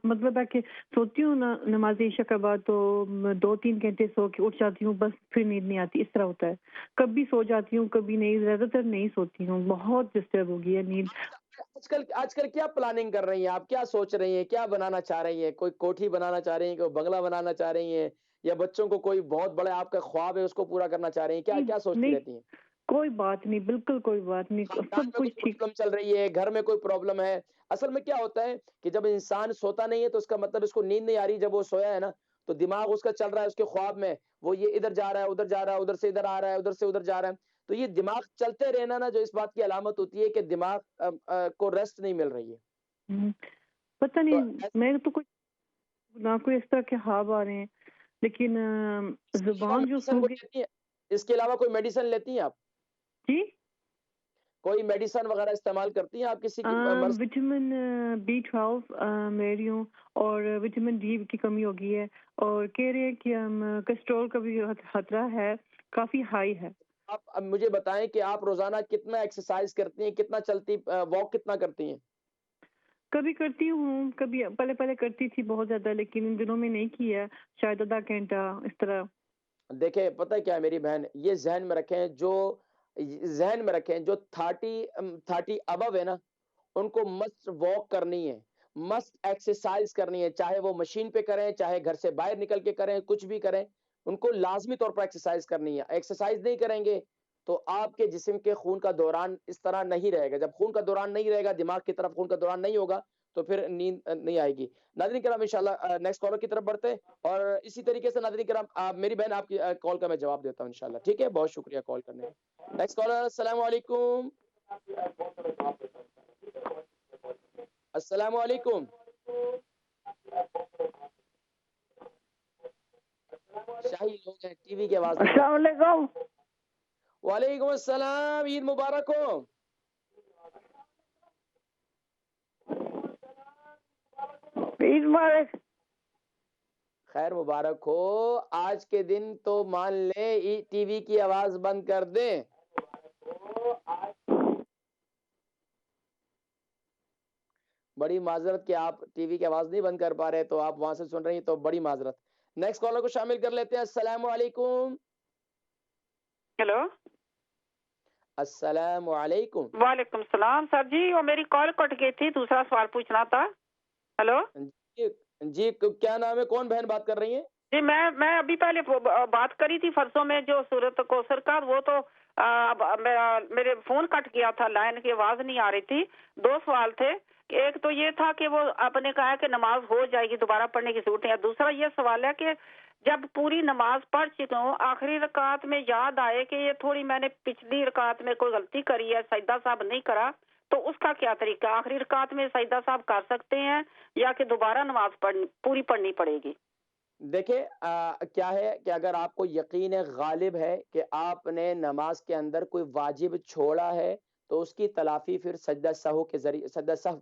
مطلب ہے کہ سوتی ہوں نا نماز عشاء کے بعد تو 2-3 گھنٹے سو کے اٹھ جاتی ہوں, بس پھر نیند نہیں آتی. اس طرح ہوتا ہے. کبھی سو جاتی ہوں کبھی نہیں, زیادہ تر نہیں سوتی ہوں. بہت ڈسٹرب ہو گئی ہے نیند. آج کل کیا پلاننگ کر رہی ہیں آپ؟ کیا سوچ رہی ہیں, کیا بنانا چاہ رہی ہیں؟ کوئی کوٹھی بنانا چاہ رہی ہیں, کوئی بنگلہ بنانا چاہ رہی ہیں, یا بچوں کو کوئی بہت بڑا آپ کا خواب ہے اس کو پورا کرنا چاہ رہی ہیں؟ کیا سوچتی رہتی ہیں؟ کوئی بات نہیں, بالکل کوئی بات نہیں, سب کچھ ٹھیک. چل رہی ہے, گھر میں کوئی پرابلم ہے؟ اصل میں کیا ہوتا ہے کہ جب انسان سوتا نہیں ہے تو اس کا مطلب اس کو نیند نہیں آ رہی. جب وہ سویا ہے نا تو دماغ اس کا چل رہا ہے اس کے خواب میں, وہ یہ ادھر جا رہا ہے ادھر جا رہا ہے, ادھر سے ادھر آ رہا ہے, ادھر سے ادھر جا رہا ہے. تو یہ دماغ چلتے رہنا نا, جو اس بات کی علامت ہوتی ہے کہ دماغ کو ریسٹ نہیں مل رہی ہے. پتہ نہیں, میں تو کچھ نہ کوئی اس طرح کے خواب آ رہے ہیں, لیکن زبان جو اس کے علاوہ کوئی میڈیسن لیتی ہیں آپ؟ جی کوئی میڈیسن وغیرہ استعمال کرتی ہیں آپ کسی کی؟ وٹامن B12 میری ہوں, اور وٹامن ڈی کی کمی ہو گئی ہے, اور کہہ رہے ہیں کہ کولیسٹرول کا بھی خطرہ ہے, کافی ہائی ہے. آپ اب مجھے بتائیں کہ آپ روزانہ کتنا ایکسرسائز کرتی ہیں, کتنا چلتی, واک کتنا کرتی ہیں؟ کبھی کرتی ہوں, کبھی پہلے کرتی تھی بہت زیادہ, لیکن ان دنوں میں نہیں کیا, شاید آدھا گھنٹہ اس طرح. دیکھیں پتہ کیا ہے میری بہن, یہ ذہن میں رکھیں, جو 30 ابو ہے نا, ان کو مسٹ واک کرنی ہے, مسٹ ایکسرسائز کرنی ہے, چاہے وہ مشین پہ کریں, چاہے گھر سے باہر نکل کے کریں, کچھ بھی کریں, ان کو لازمی طور پر ایکسرسائز کرنی ہے. ایکسرسائز نہیں کریں گے تو آپ کے جسم کے خون کا دوران اس طرح نہیں رہے گا. جب خون کا دوران نہیں رہے گا, دماغ کی طرف خون کا دوران نہیں ہوگا, تو پھر نیند نہیں آئے گی. ناظرین کرام انشاءاللہ نیکسٹ کالر کی طرف بڑھتے ہیں, اور اسی طریقے سے ناظرین کرام میری بہن آپ کی کال کا میں جواب دیتا ہوں انشاءاللہ. ٹھیک ہے, بہت شکریہ کال کرنے کا. نیکسٹ کالر, السلام علیکم. السلام علیکم. شاہی لوگ ہیں, ٹی وی کی آواز. السلام علیکم. وعلیکم السلام, عید مبارک ہو. عید مبارک. خیر مبارک ہو. آج کے دن تو مان لیں ٹی وی کی آواز بند کر دیں. بڑی معذرت کہ آپ ٹی وی کی آواز نہیں بند کر پا رہے تو آپ وہاں سے سن رہی ہیں تو بڑی معذرت. نیکسٹ کالر کو شامل کر لیتے ہیں. السلام علیکم. ہیلو السلام علیکم. وعلیکم السلام سر جی. وہ میری کال کٹ گئی تھی, دوسرا سوال پوچھنا تھا. ہیلو جی کیا نام ہے, کون بہن بات کر رہی ہیں؟ جی میں ابھی پہلے بات کری تھی فرضوں میں جو سورت کوثر کا, وہ تو میرے فون کٹ گیا تھا, لائن کی آواز نہیں آ رہی تھی. 2 سوال تھے. ایک تو یہ تھا کہ وہ آپ نے کہا کہ نماز ہو جائے گی, دوبارہ پڑھنے کی ضرورت ہے. دوسرا یہ سوال ہے کہ جب پوری نماز پڑھ چکا ہوں, آخری رکعت میں یاد آئے کہ یہ تھوڑی میں نے پچھلی رکعت میں کوئی غلطی کری ہے, سجدہ صاحب نہیں کرا, تو اس کا کیا طریقہ؟ آخری رکعت میں سجدہ صاحب کر سکتے ہیں یا کہ دوبارہ نماز پوری پڑھنی پڑے گی؟ دیکھیں کیا ہے کہ اگر آپ کو یقین غالب ہے کہ آپ نے نماز کے اندر کوئی واجب چھوڑا ہے تو اس کی تلافی پھر سجدہ سہو کے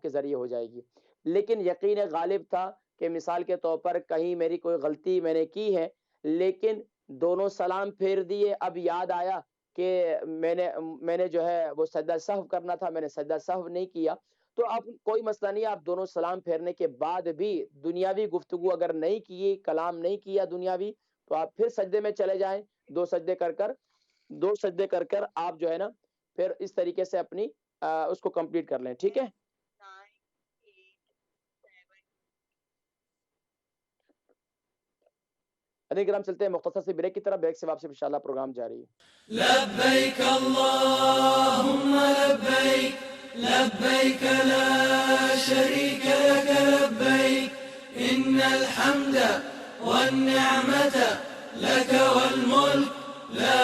ذریعے ہو جائے گی. لیکن یقین غالب تھا کہ مثال کے طور پر کہیں میری کوئی غلطی میں نے کی ہے, لیکن دونوں سلام پھیر دیے, اب یاد آیا کہ میں نے جو ہے وہ سجدہ سہو کرنا تھا, میں نے سجدہ سہو نہیں کیا, تو اب کوئی مسئلہ نہیں. آپ دونوں سلام پھیرنے کے بعد بھی دنیاوی گفتگو اگر نہیں کی, کلام نہیں کیا دنیاوی, تو آپ پھر سجدے میں چلے جائیں. 2 سجدے کر کر آپ جو ہے نا پھر اس طریقے سے اپنی اس کو کمپلیٹ کر لیں. ٹھیک ہے, کرام چلتے ہیں مختصر سی بریک کی طرف. بریک سے واپسی انشاءاللہ پروگرام جاری ہے. لبیک اللہم لبیک لبیک لا شریک لک لبیک ان الحمد والنعمت لک والملک لا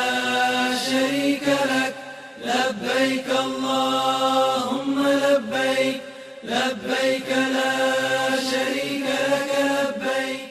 شریک لک لبیک اللہم لبیک لبیک لا شریک لک لبیک.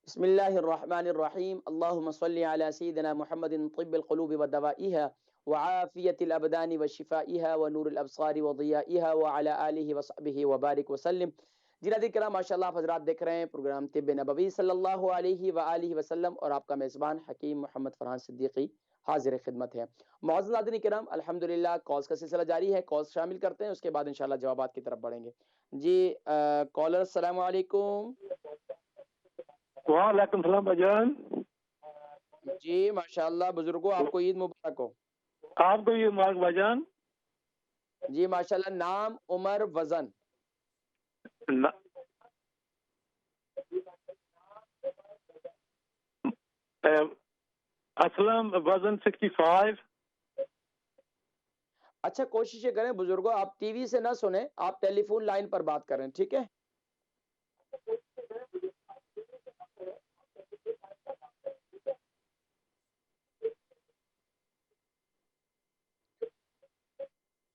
بسم اللہ الرحمن الرحیم. اللہم صلی علی سیدنا محمد طب القلوب ودوائها وعافیت الابدان وشفائها ونور الابصار وضیائها وعلى آلہ وصحبہ وبارک وسلم. جی ناظرین کرام ماشاءاللہ آپ حضرات دیکھ رہے ہیں پروگرام طب نبوی صلی اللہ علیہ وآلہ وسلم, اور آپ کا میزبان حکیم محمد فرحان صدیقی حاضر خدمت ہے. معزز ناظرین کرام الحمدللہ کالز کا سلسلہ جاری ہے, کالز شامل کرتے ہیں, اس کے بعد انشاءاللہ جوابات کی طرف بڑھیں گے. جی کالر السلام علیکم. وعلیکم السلام بھجان. جی ماشاءاللہ بزرگوں آپ کو عید مبارک ہو. آپ کو یہ مبارک بھجان. جی ماشاءاللہ. نام عمر, وزن اسلم, وزن 65. اچھا کوشش یہ کریں بزرگوں آپ ٹی وی سے نہ سنیں, آپ ٹیلی فون لائن پر بات کریں. ٹھیک ہے,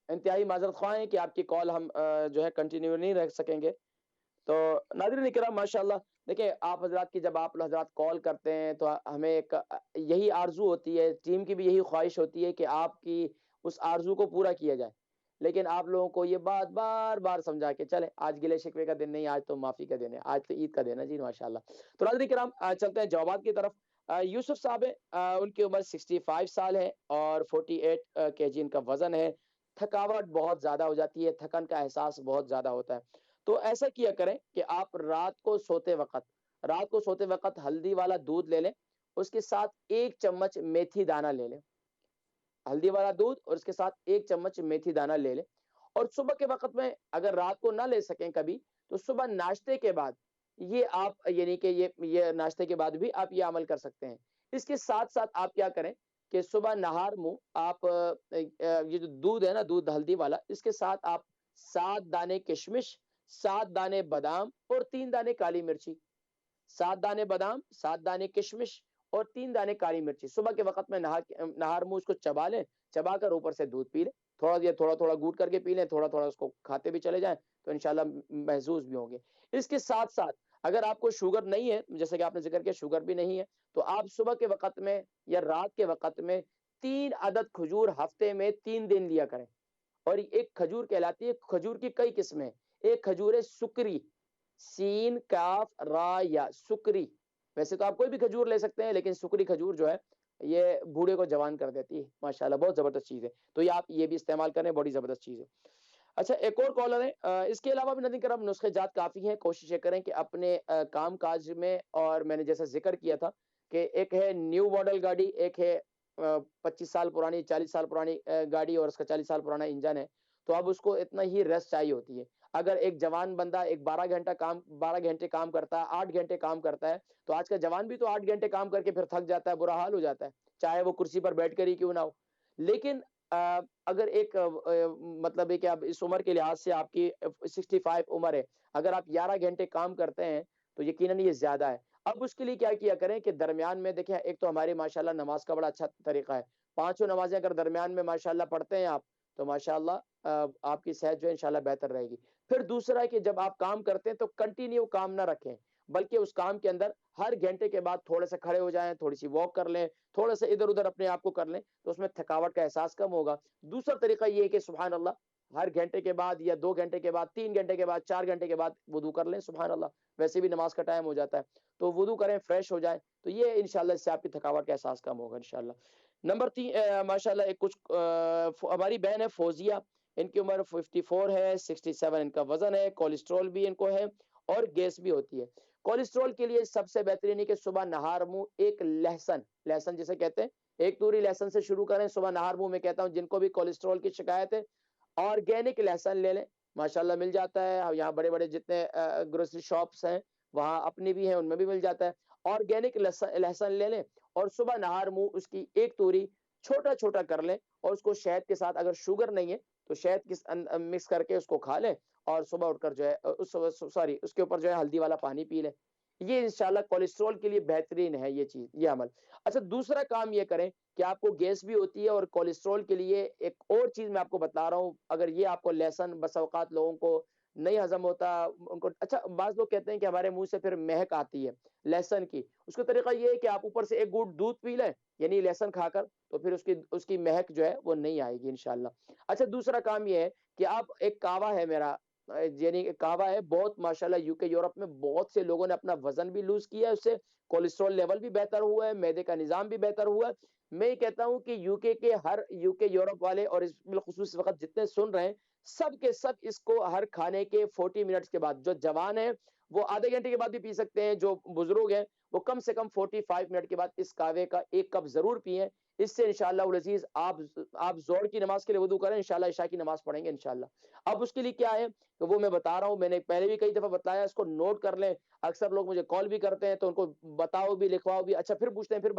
انتہائی معذرت خواہ ہیں کہ آپ کی کال ہم جو ہے کنٹینیو نہیں رکھ سکیں گے. تو ناظرین اکرام ماشاءاللہ دیکھیں آپ حضرات کی جب آپ حضرات کال کرتے ہیں تو ہمیں ایک یہی آرزو ہوتی ہے, ٹیم کی بھی یہی خواہش ہوتی ہے کہ آپ کی اس آرزو کو پورا کیا جائے. لیکن آپ لوگوں کو یہ بات بار بار سمجھا کے چلے, آج گلے شکوے کا دن نہیں, آج تو معافی کا دن ہے, آج تو عید کا دن ہے. جی ماشاءاللہ. تو ناظرین کرام چلتے ہیں جوابات کی طرف. یوسف صاحب ہیں, ان کی عمر 65 سال ہے اور 48 kg ان کا وزن ہے. تھکاوٹ بہت زیادہ ہو جاتی ہے, تھکن کا احساس بہت زیادہ ہوتا ہے. تو ایسا کیا کریں کہ آپ رات کو سوتے وقت ہلدی والا دودھ لے لیں, اس کے ساتھ 1 چمچ میتھی دانہ لے لیں. ہلدی والا دودھ اور اس کے ساتھ 1 چمچ میتھی دانہ لے لیں. اور صبح کے وقت میں اگر رات کو نہ لے سکیں کبھی, تو صبح ناشتے کے بعد یہ آپ یعنی کہ یہ ناشتے کے بعد بھی آپ یہ عمل کر سکتے ہیں. اس کے ساتھ ساتھ آپ کیا کریں کہ صبح نہار منہ آپ یہ جو دودھ ہے نا, دودھ ہلدی والا, اس کے ساتھ آپ 7 دانے کشمش, 7 دانے بادام اور 3 دانے کالی مرچی, 7 دانے بادام, 7 دانے کشمش اور 3 دانے کالی مرچی صبح کے وقت میں نہار منہ اس کو چبا لیں, چبا کر اوپر سے دودھ پی لیں. تھوڑا تھوڑا گھوٹ کر کے پی لیں, تھوڑا تھوڑا اس کو کھاتے بھی چلے جائیں تو انشاءاللہ محظوظ بھی ہوں گے. اس کے ساتھ ساتھ اگر آپ کو شوگر نہیں ہے, جیسے کہ آپ نے ذکر کیا شوگر بھی نہیں ہے, تو آپ صبح کے وقت میں یا رات کے وقت میں 3 عدد کھجور ہفتے میں 3 دن لیا کریں. اور ایک کھجور کہلاتی ہے, کھجور کی کئی قسمیں, ایک کھجور ہے سکری, سین کاف را یا، سکری. ویسے تو آپ کوئی بھی کھجور لے سکتے ہیں، لیکن سکری کھجور جو ہے یہ بوڑھے کو جوان کر دیتی ہے ماشاءاللہ، بہت زبردست چیز ہے. تو یہ آپ یہ بھی استعمال کریں، بڑی زبردست چیز ہے. اچھا ایک اور کالر ہے. اس کے علاوہ بھی ندی کرم نسخے جات کافی ہیں. کوشش یہ کریں کہ اپنے کام کاج میں، اور میں نے جیسا ذکر کیا تھا کہ ایک ہے نیو ماڈل گاڑی، ایک ہے 25 سال پرانی 40 سال پرانی گاڑی، اور اس کا 40 سال پرانا انجن ہے. تو اب اس کو اتنا ہی ریسٹ چاہیے ہوتی ہے. اگر ایک جوان بندہ ایک 12 گھنٹے کام کرتا ہے، 8 گھنٹے کام کرتا ہے، تو آج کا جوان بھی تو 8 گھنٹے کام کر کے پھر تھک جاتا ہے، برا حال ہو جاتا ہے، چاہے وہ کرسی پر بیٹھ کر ہی کیوں نہ ہو. لیکن اگر ایک مطلب ہے کہ اب اس عمر کے لحاظ سے آپ کی 65 عمر ہے، اگر آپ 11 گھنٹے کام کرتے ہیں تو یقیناً یہ زیادہ ہے. اب اس کے لیے کیا کیا کریں کہ درمیان میں دیکھیں، ایک تو ہماری ماشاءاللہ نماز کا بڑا اچھا طریقہ ہے. 5 نمازیں اگر درمیان میں ماشاءاللہ پڑھتے ہیں آپ، تو ماشاءاللہ آپ کی صحت جو ہے انشاءاللہ بہتر رہے گی. پھر دوسرا ہے کہ جب آپ کام کرتے ہیں تو کنٹینیو کام نہ رکھیں، بلکہ اس کام کے اندر ہر گھنٹے کے بعد تھوڑے سے کھڑے ہو جائیں، تھوڑی سی واک کر لیں، تھوڑا سا ادھر ادھر اپنے آپ کو کر لیں، تو اس میں تھکاوٹ کا احساس کم ہوگا. دوسرا طریقہ یہ ہے کہ سبحان اللہ ہر گھنٹے کے بعد یا 2 گھنٹے کے بعد 3 گھنٹے کے بعد 4 گھنٹے کے بعد وضو کر لیں. سبحان اللہ، ویسے بھی نماز کا ٹائم ہو جاتا ہے، تو وضو کریں، فریش ہو جائیں، تو یہ انشاءاللہ اس سے آپ کی تھکاوٹ کا احساس کم ہوگا انشاءاللہ. نمبر 3 ماشاءاللہ ایک کچھ ہماری بہن ہے فوزیہ، ان کی عمر 54 ہے، 67 ان کا وزن ہے، کولیسٹرول بھی ان کو ہے اور گیس بھی ہوتی ہے. کولیسٹرول کے لیے سب سے بہترین ہے کہ صبح نہار منہ ایک لہسن جسے کہتے ہیں، ایک توری لہسن سے شروع کریں صبح نہار منہ. میں کہتا ہوں جن کو بھی کولیسٹرول کی شکایت ہے، آرگینک لہسن لے لیں، ماشاءاللہ مل جاتا ہے یہاں، بڑے بڑے جتنے گروسری شاپس ہیں وہاں اپنی بھی ہیں، ان میں بھی مل جاتا ہے. آرگینک لہسن لے لیں اور صبح نہار منہ اس کی ایک توری چھوٹا چھوٹا کر لیں، اور اس کو شہد کے ساتھ، اگر شوگر نہیں ہے تو شہد مکس کر کے اس کو کھا لیں، اور صبح اٹھ کر جو ہے اس کے اوپر جو ہے ہلدی والا پانی پی لیں. یہ انشاءاللہ کولیسٹرول کے لیے بہترین ہے یہ چیز، یہ عمل. اچھا دوسرا کام یہ کریں کہ آپ کو گیس بھی ہوتی ہے، اور کولیسٹرول کے لیے ایک اور چیز میں آپ کو بتا رہا ہوں. اگر یہ آپ کو لہسن بس اوقات لوگوں کو نہیں ہضم ہوتا ان کو، اچھا بعض لوگ کہتے ہیں کہ ہمارے منہ سے پھر مہک آتی ہے لہسن کی. اس کا طریقہ یہ ہے کہ آپ اوپر سے ایک گھونٹ دودھ پی لیں، یعنی لہسن کھا کر، تو پھر اس کی مہک جو ہے وہ نہیں آئے گی انشاءاللہ. اچھا دوسرا کام یہ ہے کہ آپ ایک کعوہ ہے میرا، یعنی کعوہ ہے بہت ماشاءاللہ UK یورپ میں بہت سے لوگوں نے اپنا وزن بھی لوز کیا ہے، اس سے کولیسٹرول لیول بھی بہتر ہوا ہے، معدے کا نظام بھی بہتر ہوا ہے. میں یہ کہتا ہوں کہ UK یورپ والے، اور اس بالخصوص وقت جتنے سن رہے ہیں، سب کے سب اس کو ہر کھانے کے 40 منٹس کے بعد، جو جوان ہیں وہ آدھے گھنٹے کے بعد بھی پی سکتے ہیں، جو بزرگ ہیں وہ کم سے کم 45 منٹ کے بعد اس کعوے کا ایک کپ ضرور پئیں. اس سے انشاءاللہ العزیز آپ زور کی نماز کے لیے وضو کریں، انشاءاللہ عشاء کی نماز پڑھیں گے انشاءاللہ. اب اس کے لیے کیا ہے کہ وہ میں بتا رہا ہوں، میں نے پہلے بھی کئی دفعہ بتایا، اس کو نوٹ کر لیں. اکثر لوگ مجھے کال بھی کرتے ہیں تو ان کو بتاؤ بھی لکھواؤ بھی، اچھا پھر پوچھتے ہیں پھر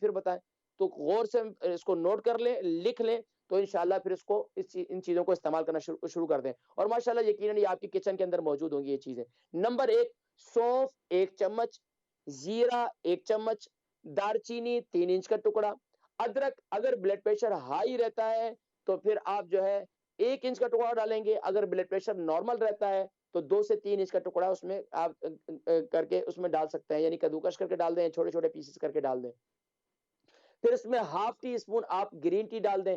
بتائیں. تو غور سے اس کو نوٹ کر لیں، لکھ لیں، تو انشاءاللہ پھر اس کو ان چیزوں کو استعمال کرنا شروع کر دیں، اور ماشاءاللہ یقیناً یہ آپ کی کچن کے اندر موجود ہوں گی یہ چیزیں. نمبر 1 سونف 1 چمچ، زیرہ 1 چمچ، دار چینی 3 انچ کا ٹکڑا، ادرک اگر بلڈ پریشر ہائی رہتا ہے تو پھر آپ جو ہے 1 انچ کا ٹکڑا ڈالیں گے، اگر بلڈ پریشر نارمل رہتا ہے تو 2 سے 3 انچ کا ٹکڑا اس میں آپ کر کے اس میں ڈال سکتے ہیں، یعنی کدوکش کر کے ڈال دیں، چھوٹے چھوٹے پیسز کر کے ڈال دیں. پھر اس میں ½ ٹی اسپون آپ گرین ٹی ڈال دیں.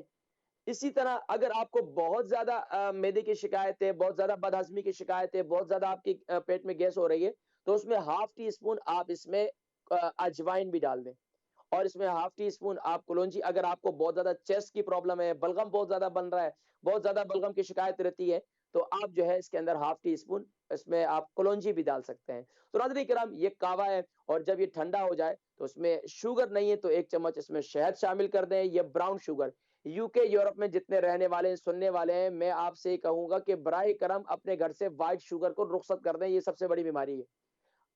اسی طرح اگر آپ کو بہت زیادہ معدے کی شکایت ہے، بہت زیادہ بدہضمی کی شکایت ہے، بہت زیادہ آپ کی پیٹ میں گیس ہو رہی ہے، تو اس میں ½ ٹی اسپون آپ اس میں اجوائن بھی ڈال دیں، اور اس میں ½ ٹی اسپون آپ کلونجی، اگر آپ کو بہت زیادہ چیسٹ کی پرابلم ہے، بلغم بہت زیادہ بن رہا ہے، بہت زیادہ بلغم کی شکایت رہتی ہے، تو آپ جو ہے اس کے اندر ½ ٹی اسپون اس میں آپ کلونجی بھی ڈال سکتے ہیں. تو ناظرین کرام یہ کعوہ ہے، اور جب یہ ٹھنڈا ہو جائے تو اس میں شوگر نہیں ہے تو 1 چمچ اس میں شہد شامل کر دیں. یہ براؤن شوگر UK یورپ میں جتنے رہنے والے ہیں، سننے والے ہیں، میں آپ سے یہ کہوں گا کہ براہ کرم اپنے گھر سے وائٹ شوگر کو رخصت کر دیں، یہ سب سے بڑی بیماری ہے.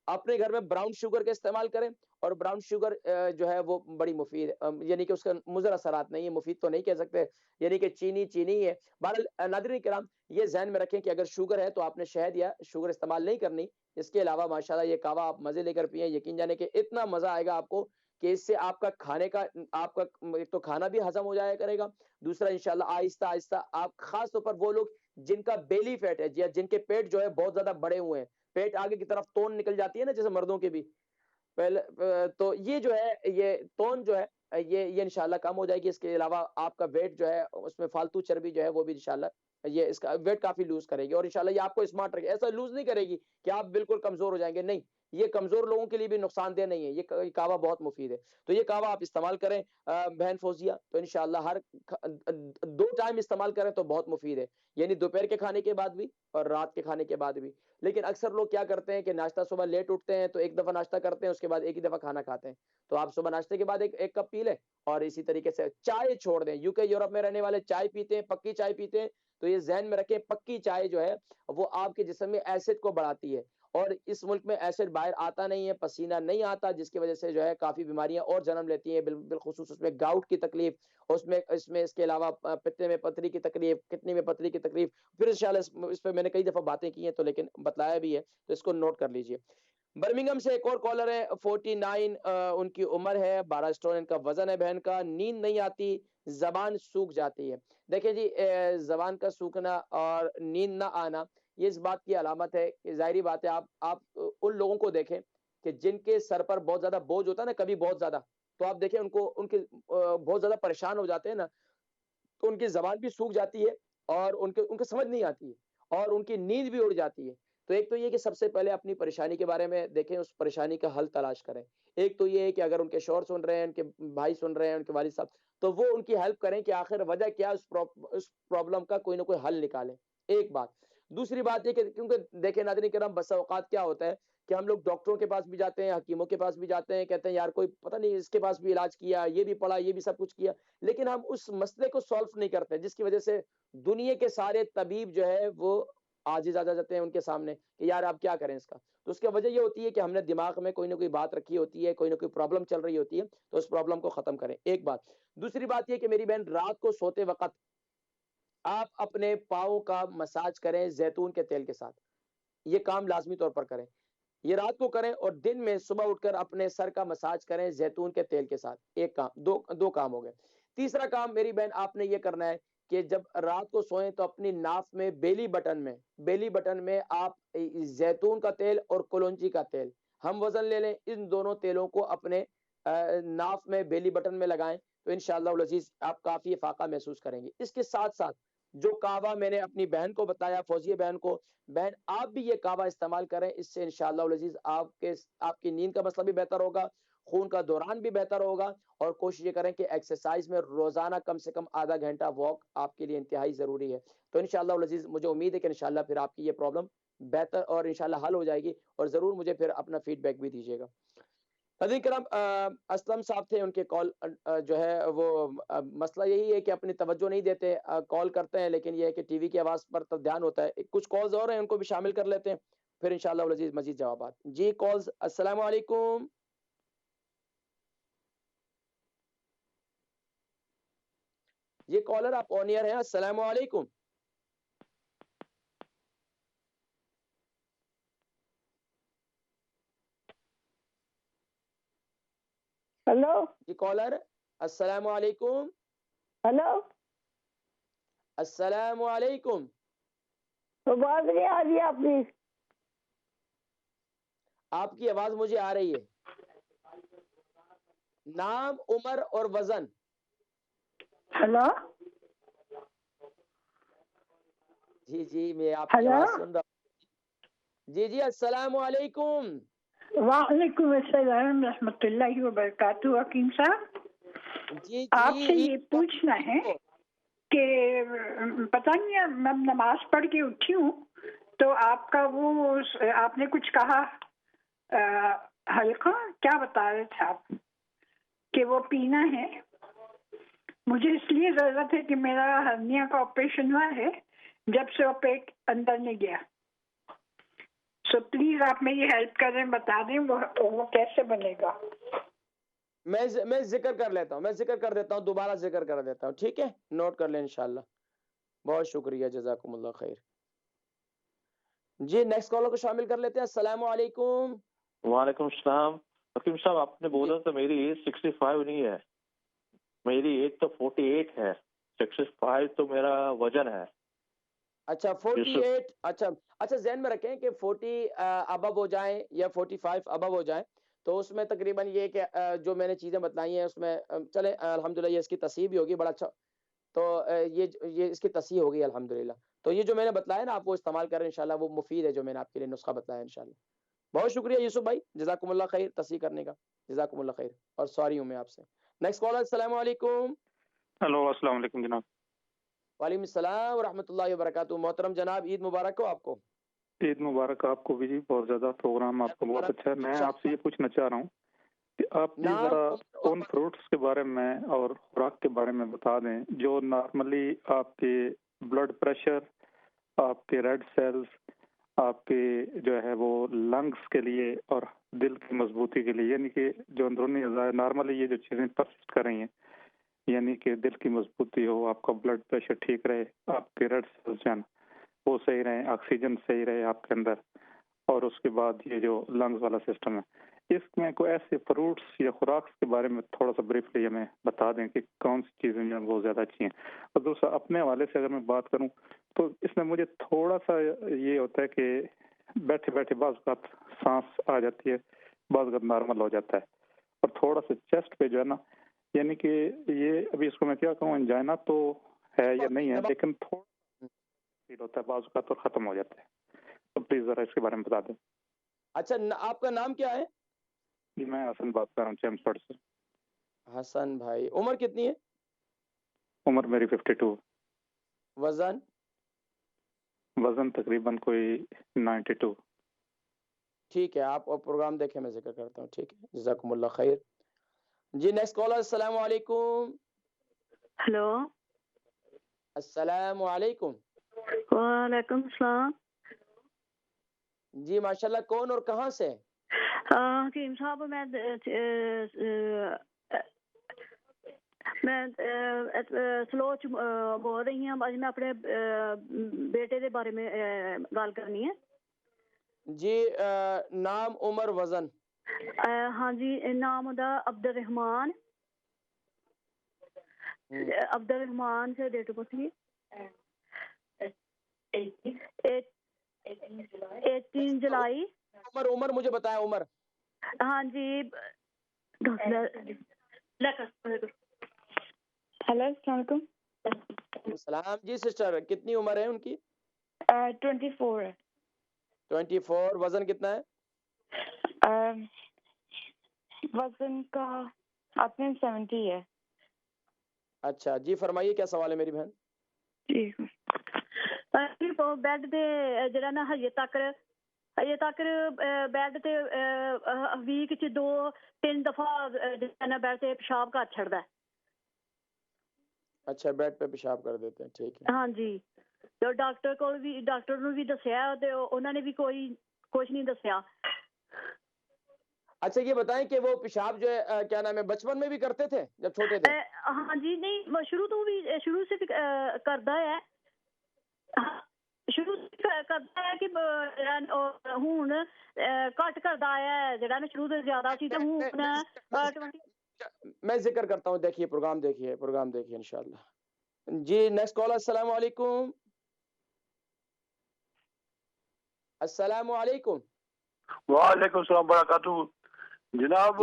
اپنے گھر میں براؤن شوگر کا استعمال کریں، اور براؤن شوگر جو ہے وہ بڑی مفید ہے، یعنی کہ اس کا مضر اثرات نہیں ہے، مفید تو نہیں کہہ سکتے، یعنی کہ چینی ہے. بہرحال ناظرین کرام یہ ذہن میں رکھیں کہ اگر شوگر ہے تو آپ نے شہد یا شوگر استعمال نہیں کرنی. اس کے علاوہ ماشاءاللہ یہ کعوہ آپ مزے لے کر پئیں، یقین جانے کہ اتنا مزہ آئے گا آپ کو کہ اس سے آپ کا کھانے کا ایک تو کھانا بھی ہضم ہو جایا کرے گا، دوسرا انشاءاللہ آہستہ آہستہ آپ، خاص طور پر وہ لوگ جن کا بیلی فیٹ ہے، جن کے پیٹ جو ہے بہت زیادہ بڑے ہوئے ہیں، پیٹ آگے کی طرف تون نکل جاتی ہے نا جیسے مردوں کے بھی پہلے، تو یہ جو ہے یہ تون جو ہے یہ انشاءاللہ کم ہو جائے گی. اس کے علاوہ آپ کا ویٹ جو ہے اس میں فالتو چربی جو ہے وہ بھی انشاءاللہ یہ اس کا ویٹ کافی لوز کرے گی اور انشاءاللہ یہ آپ کو اسمارٹ رکھے. ایسا لوز نہیں کرے گی کہ آپ بالکل کمزور ہو جائیں گے, نہیں, یہ کمزور لوگوں کے لیے بھی نقصان دہ نہیں ہے, یہ کعوہ بہت مفید ہے. تو یہ کعوہ آپ استعمال کریں بہن فوزیہ, تو انشاءاللہ ہر 2 ٹائم استعمال کریں تو بہت مفید ہے, یعنی دوپہر کے کھانے کے بعد بھی اور رات کے کھانے کے بعد بھی. لیکن اکثر لوگ کیا کرتے ہیں کہ ناشتہ صبح لیٹ اٹھتے ہیں تو ایک دفعہ ناشتہ کرتے ہیں, اس کے بعد ایک ہی دفعہ کھانا کھاتے ہیں. تو آپ صبح ناشتے کے بعد ایک کپ پی لیں, اور اسی طریقے سے چائے چھوڑ دیں. یو کے یورپ میں رہنے والے چائے پیتے ہیں, پکی چائے پیتے ہیں, تو یہ ذہن میں رکھیں پکی چائے جو ہے وہ آپ کے جسم میں ایسڈ کو بڑھاتی ہے, اور اس ملک میں ایسڈ باہر آتا نہیں ہے, پسینہ نہیں آتا, جس کی وجہ سے جو ہے کافی بیماریاں اور جنم لیتی ہیں, بالخصوص اس میں گاؤٹ کی تکلیف, اس کے علاوہ پتے میں پتھری کی تکلیف, کڈنی میں پتھری کی تکلیف. پھر انشاءاللہ اس پہ میں نے کئی دفعہ باتیں کی ہیں تو لیکن بتلایا بھی ہے, تو اس کو نوٹ کر لیجئے. برمنگم سے ایک اور کالر ہے, 49 ان کی عمر ہے, 12 سٹون ان کا وزن ہے بہن کا. نیند نہیں آتی, زبان سوکھ جاتی ہے. دیکھیں جی, زبان کا سوکھنا اور نیند نہ آنا یہ اس بات کی علامت ہے کہ ظاہری بات ہے, آپ ان لوگوں کو دیکھیں کہ جن کے سر پر بہت زیادہ بوجھ ہوتا ہے نا, کبھی بہت زیادہ, تو آپ دیکھیں ان کے بہت زیادہ پریشان ہو جاتے ہیں نا, تو ان کی زبان بھی سوکھ جاتی ہے اور ان کو سمجھ نہیں آتی ہے اور ان کی نیند بھی اڑ جاتی ہے. تو ایک تو یہ کہ سب سے پہلے اپنی پریشانی کے بارے میں دیکھیں, اس پریشانی کا حل تلاش کریں. ایک تو یہ ہے کہ اگر ان کے شوہر سن رہے ہیں, ان کے بھائی سن رہے ہیں, ان کے والد صاحب, تو وہ ان کی ہیلپ کریں کہ آخر وجہ کیا, اس پرابلم کا کوئی نہ کوئی حل نکالیں. ایک بات. دوسری بات یہ کہ کیونکہ دیکھیں ناظرین کرام, بسا اوقات کیا ہوتا ہے کہ ہم لوگ ڈاکٹروں کے پاس بھی جاتے ہیں, حکیموں کے پاس بھی جاتے ہیں, کہتے ہیں یار کوئی پتہ نہیں, اس کے پاس بھی علاج کیا, یہ بھی پڑھا, یہ بھی سب کچھ کیا, لیکن ہم اس مسئلے کو سولو نہیں کرتے, جس کی وجہ سے دنیا کے سارے طبیب جو ہے وہ عاجز آ جاتے ہیں ان کے سامنے کہ یار آپ کیا کریں اس کا. تو اس کی وجہ یہ ہوتی ہے کہ ہم نے دماغ میں کوئی نہ کوئی بات رکھی ہوتی ہے, کوئی نہ کوئی پرابلم چل رہی ہوتی ہے, تو اس پرابلم کو ختم کریں. ایک بات. دوسری بات یہ کہ میری بہن, رات کو سوتے وقت آپ اپنے پاؤں کا مساج کریں زیتون کے تیل کے ساتھ. یہ کام لازمی طور پر کریں, یہ رات کو کریں, اور دن میں صبح اٹھ کر اپنے سر کا مساج کریں زیتون کے تیل کے ساتھ. ایک کام, دو کام ہو گئے. تیسرا کام میری بہن آپ نے یہ کرنا ہے کہ جب رات کو سوئیں تو اپنی ناف میں بیلی بٹن میں آپ زیتون کا تیل اور کلونجی کا تیل ہم وزن لے لیں, ان دونوں تیلوں کو اپنے ناف میں بیلی بٹن میں لگائیں, تو انشاءاللہ العزیز آپ کافی افاقہ محسوس کریں گے. اس کے ساتھ ساتھ جو کعوہ میں نے اپنی بہن کو بتایا, فوزیہ بہن کو, بہن آپ بھی یہ کعوہ استعمال کریں, اس سے انشاءاللہ العزیز آپ کی نیند کا مسئلہ بھی بہتر ہوگا, خون کا دوران بھی بہتر ہوگا, اور کوشش یہ کریں کہ ایکسرسائز میں روزانہ کم سے کم آدھا گھنٹہ واک آپ کے لیے انتہائی ضروری ہے. تو انشاءاللہ العزیز مجھے امید ہے کہ انشاءاللہ پھر آپ کی یہ پرابلم بہتر اور انشاءاللہ حل ہو جائے گی, اور ضرور مجھے پھر اپنا فیڈ بیک بھی دیجیے گا. حضرت کرام, اسلم صاحب تھے, ان کے کال جو ہے وہ مسئلہ یہی ہے کہ اپنی توجہ نہیں دیتے, کال کرتے ہیں لیکن یہ ہے کہ ٹی وی کی آواز پر تو دھیان ہوتا ہے. کچھ کالز اور ہیں, ان کو بھی شامل کر لیتے ہیں, پھر انشاءاللہ العزیز مزید جوابات. جی کالز. السلام علیکم. یہ کالر آپ آن ایئر ہیں. السلام علیکم. ہلو جی کالر, السلام علیکم. ہلو, السلام علیکم. آواز نہیں آ رہی آپ کی. آپ کی آواز مجھے آ رہی ہے. نام, عمر اور وزن. ہلو جی میں آپ کی آواز سن رہا ہوں. جی السلام علیکم. وعلیکم السلام رحمۃ اللہ وبرکاتہ. حکیم صاحب, جی آپ سے یہ پوچھنا ہے کہ پتہ نہیں, میں نماز پڑھ کے اٹھی ہوں تو آپ کا وہ آپ نے کچھ کہا حلقہ, کیا بتا رہے تھے آپ کہ وہ پینا ہے. مجھے اس لیے ضرورت ہے کہ میرا ہرنیا کا آپریشن ہوا ہے, جب سے وہ پیٹ اندر نہیں گیا. سو پلیز آپ میری ہیلپ کریں, بتا دیں وہ کیسے بنے گا. میں ذکر کر لیتا ہوں, میں ذکر کر دیتا ہوں, دوبارہ ذکر کر دیتا ہوں, ٹھیک ہے, نوٹ کر لیں انشاءاللہ. بہت شکریہ, جزاکم اللہ خیر. جی نیکسٹ کالر کو شامل کر لیتے ہیں. السلام علیکم. وعلیکم السلام. حکیم صاحب آپ نے بولا تو میری ایج 65 نہیں ہے, میری ایج تو 48 ہے. 65 تو میرا وزن ہے. اچھا 48. اچھا ذہن میں رکھیں کہ 40 ابو ہو جائیں یا 45 ابو ہو جائیں, تو اس میں تقریباً یہ کہ جو میں نے چیزیں بتلائی ہیں اس میں چلیں الحمدللہ یہ اس کی تصحیح بھی ہوگی, بڑا اچھا. تو یہ اس کی تصحیح ہوگی الحمدللہ. تو یہ جو میں نے بتلایا نا آپ وہ استعمال کریں انشاءاللہ، وہ مفید ہے جو میں نے آپ کے لیے نسخہ بتلایا انشاءاللہ. بہت شکریہ یوسف بھائی، جزاکم اللہ خیر تصحیح کرنے کا، جزاکم اللہ خیر، اور سوری ہوں میں آپ سے. Next caller. السلام علیکم. ہلو السلام علیکم جناب. وعلیکم السلام ورحمۃ اللہ وبرکاتہ. محترم جناب عید مبارک ہو آپ کو. عید مبارک آپ کو بھی جی، بہت زیادہ پروگرام آپ کا بہت اچھا ہے. میں آپ سے یہ پوچھنا چاہ رہا ہوں کہ آپ جی ذرا ان فروٹس کے بارے میں اور خوراک کے بارے میں بتا دیں جو نارملی آپ کے بلڈ پریشر، آپ کے ریڈ سیلز، آپ کے جو ہے وہ لنگس کے لیے اور دل کی مضبوطی کے لیے، یعنی کہ جو اندرونی اعضاء نارملی یہ جو چیزیں پرسسٹ کر رہی ہیں، یعنی کہ دل کی مضبوطی ہو، آپ کا بلڈ پریشر ٹھیک رہے، آپ کے ریڈ سیلز جو وہ صحیح رہیں، آکسیجن صحیح رہے آپ کے اندر، اور اس کے بعد یہ جو لنگز والا سسٹم ہے، اس میں کوئی ایسے فروٹس یا خوراک کے بارے میں تھوڑا سا بریفلی ہمیں بتا دیں کہ کون سی چیزیں جو ہیں وہ زیادہ اچھی ہیں. اور دوسرا اپنے حوالے سے اگر میں بات کروں تو اس میں مجھے تھوڑا سا یہ ہوتا ہے کہ بیٹھے بیٹھے بعض اوقات سانس آ جاتی ہے، بعض اوقات نارمل ہو جاتا ہے، اور تھوڑا سا چیسٹ پہ جو ہے نا، یعنی کہ یہ ابھی اس کو میں کیا کہوں، انجائنا تو ہے یا نہیں ہے، لیکن تھوڑا فیل ہوتا ہے بعض اوقات اور ختم ہو جاتا ہے. تو پلیز ذرا اس کے بارے میں بتا دیں. اچھا آپ کا نام کیا ہے؟ جی میں حسن بات کر رہا ہوں چیمسفورڈ سے. حسن بھائی، عمر کتنی ہے؟ عمر میری 52. وزن؟ وزن تقریباً کوئی 92. ٹھیک ہے، آپ پروگرام دیکھیں، میں ذکر کرتا ہوں. ٹھیک ہے، جزاکم اللہ خیر. جی نیکسٹ کالر. السلام علیکم. ہلو السلام علیکم. وعلیکم السلام. جی ماشاءاللہ، کون اور کہاں سے؟ حکیم صاحب میں سلوچ بول رہی ہوں. آج میں اپنے بیٹے کے بارے میں گل کرنی ہے. جی نام، عمر، وزن؟ ہاں جی، نام ہوتا عبد الرحمان. عبد الرحمان سے ڈیٹ آف برتھ کی 18 جولائی. عمر مجھے بتایا عمر. ہاں جی. ہیلو السلام علیکم. السلام. جی سسٹر، کتنی عمر ہے ان کی؟ 24 ہے. 24. وزن کتنا ہے؟ وزن کا آپ نے 70 ہے. اچھا جی فرمائیے، کیا سوال ہے میری بہن؟ جی بیڈ پہ جڑا نا ہجے تک بیڈ تے ویک چ 2-3 دفعہ بیڈ تے پیشاب کر چھڑدا ہے. اچھا، بیڈ پہ پیشاب کر دیتے ہیں. ٹھیک ہے. ہاں جی. تو ڈاکٹر نو بھی دسیا تے انہوں نے بھی کوئی کچھ نہیں دسیا. اچھا یہ بتائیں کہ وہ پیشاب جو ہے کیا نام ہے بچپن میں بھی کرتے تھے جب چھوٹے تھے؟ ہاں جی. نہیں، شروع سے کردا ہے. شروع کردا ہے کہ ہن کٹ کردا ہے جڑا نا شروع سے زیادہ سی تے ہن میں ذکر کرتا ہوں. دیکھیے پروگرام دیکھیے انشاءاللہ. جی نیکسٹ کالر. السلام علیکم. السلام علیکم. وعلیکم السلام وبرکاتہ. جناب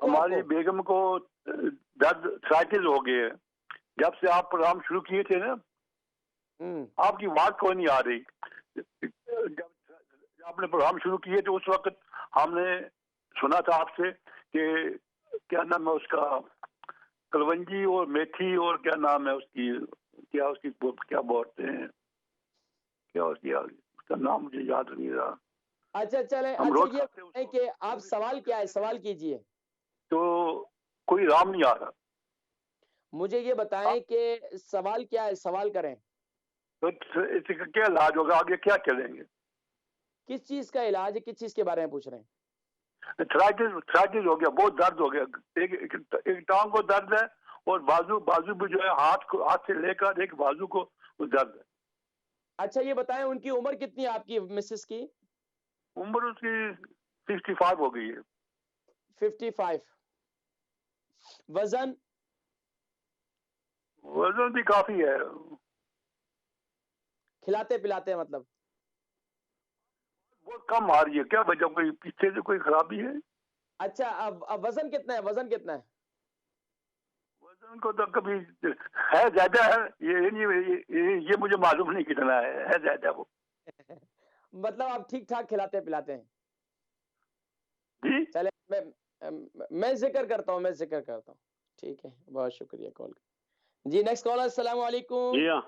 ہماری بیگم کو درد سائٹس ہو گئے ہے. جب سے آپ پروگرام شروع کیے تھے نا، آپ کی بات کوئی نہیں آ رہی. جب آپ نے پروگرام شروع کیے تو اس وقت ہم نے سنا تھا آپ سے کہ کیا نام ہے اس کا، کلونجی اور میتھی، اور کیا نام ہے اس کی کیا بولتے ہیں، کیا اس کا نام مجھے یاد نہیں رہا. اچھا چلیں. اچھا یہ کہ آپ سوال کیا ہے، سوال کیجئے. تو کوئی رام نہیں آ رہا. مجھے یہ بتائیں کہ سوال کیا ہے، سوال کریں. تو اس کا کیا علاج ہوگا، آگے کیا چلیں گے؟ کس چیز کا علاج ہے، کس چیز کے بارے میں پوچھ رہے ہیں؟ تھرائٹس ہو گیا، بہت درد ہو گیا. ایک ٹانگ کو درد ہے، اور بازو بھی جو ہے ہاتھ سے لے کر ایک بازو کو درد ہے. اچھا یہ بتائیں ان کی عمر کتنی ہے آپ کی مسز کی؟ عمر اس کی 65 ہو گئی ہے. 55. وزن بھی کافی ہے. کھلاتے پلاتے مطلب بہت کم آ رہی ہے. کیا وجہ، کوئی پیچھے سے کوئی خرابی ہے؟ اچھا اب وزن کتنا ہے؟ وزن ان کو تو کبھی ہے زیادہ ہے، یہ مجھے معلوم نہیں کتنا ہے زیادہ وہ. مطلب آپ ٹھیک ٹھاک کھلاتے پلاتے ہیں؟ جی چلے میں ذکر کرتا ہوں ٹھیک ہے، بہت شکریہ کال. جی نیکسٹ کالر. السلام علیکم. جی ہاں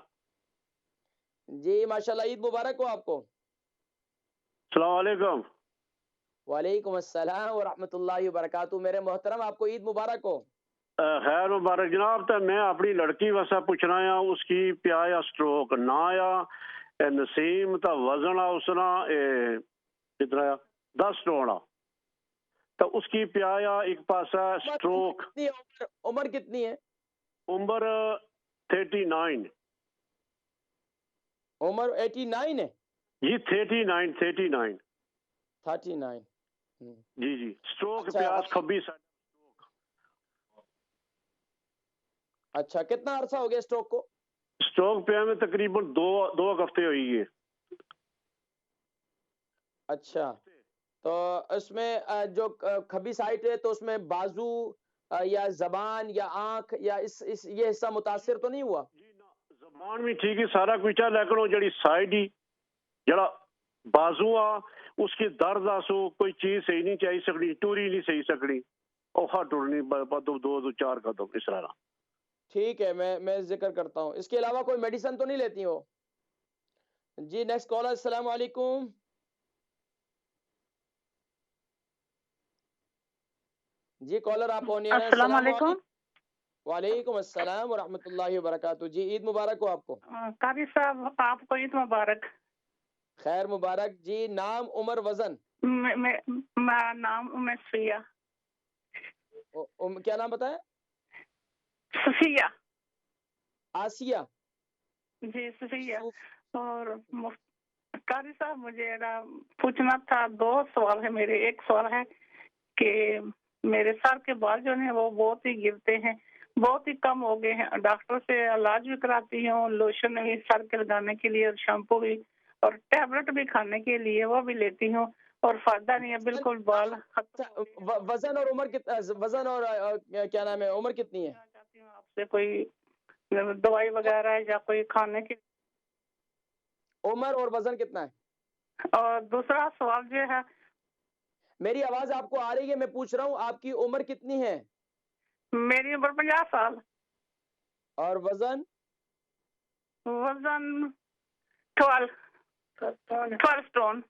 جی ماشاءاللہ، عید مبارک ہو آپ کو. السلام علیکم. وعلیکم السلام ورحمۃ اللہ وبرکاتہ. میرے محترم، آپ کو عید مبارک ہو. خیر مبارک جناب. تو میں اپنی لڑکی واسطے پوچھنا ہے، اس کی پیا یا سٹروک نہ آیا نسیم تا وزن اسنا کتنا 10 سٹون تو اس کی پیا یا ایک پاسا سٹروک. عمر کتنی ہے؟ عمر 39. عمر 89 ہے جی 39. جی جی سٹروک پیاس کھبی سائڈ. اچھا کتنا عرصہ ہو گیا سٹروک کو؟ سٹروک پہ میں تقریباً دو ہفتے ہوئی ہے. اچھا تو اس میں جو کھبی سائٹ ہے تو اس میں بازو یا زبان یا آنکھ یا یہ حصہ متاثر تو نہیں ہوا؟ جی نہ زبان بھی ٹھیک ہے سارا کچھ ہے، لیکن وہ جڑی سائڈ ہی جڑا بازو آ اس کی درد آسو کوئی چیز صحیح نہیں چاہیے سکڑی، ٹوری نہیں صحیح سکڑی، اوہا ٹورنی دو چار قدم اس طرح. ٹھیک ہے، میں ذکر کرتا ہوں. اس کے علاوہ کوئی میڈیسن تو نہیں لیتی ہو؟ جی نیکسٹ کالر. السلام علیکم. جی کالر آپ آن ایئر ہیں. السلام علیکم. وعلیکم السلام ورحمۃ اللہ وبرکاتہ. جی عید مبارک ہو آپ کو. قاری صاحب آپ کو عید مبارک. خیر مبارک. جی نام عمر وزن؟ میرا نام صفیہ. کیا نام بتایا؟ صفیہ. آسیہ. جی صفیہ. اور قاری صاحب مجھے پوچھنا تھا 2 سوال ہے میرے. ایک سوال ہے کہ میرے سر کے بال جو ہیں وہ بہت ہی گرتے ہیں، بہت ہی کم ہو گئے ہیں. ڈاکٹر سے علاج بھی کراتی ہوں، لوشن بھی سر کے لگانے کے لیے اور شیمپو بھی اور ٹیبلٹ بھی کھانے کے لیے وہ بھی لیتی ہوں اور فائدہ نہیں ہے بالکل. بال وزن اور عمر کتنا، وزن اور کیا نام ہے عمر کتنی ہے؟ چاہتی ہوں آپ سے کوئی دوائی وغیرہ یا کوئی کھانے کی. عمر اور وزن کتنا ہے؟ اور دوسرا سوال جو ہے، میری آواز آپ کو آ رہی ہے؟ میں پوچھ رہا ہوں آپ کی عمر کتنی ہے؟ میری عمر 50 سال. اور وزن 12 سٹون.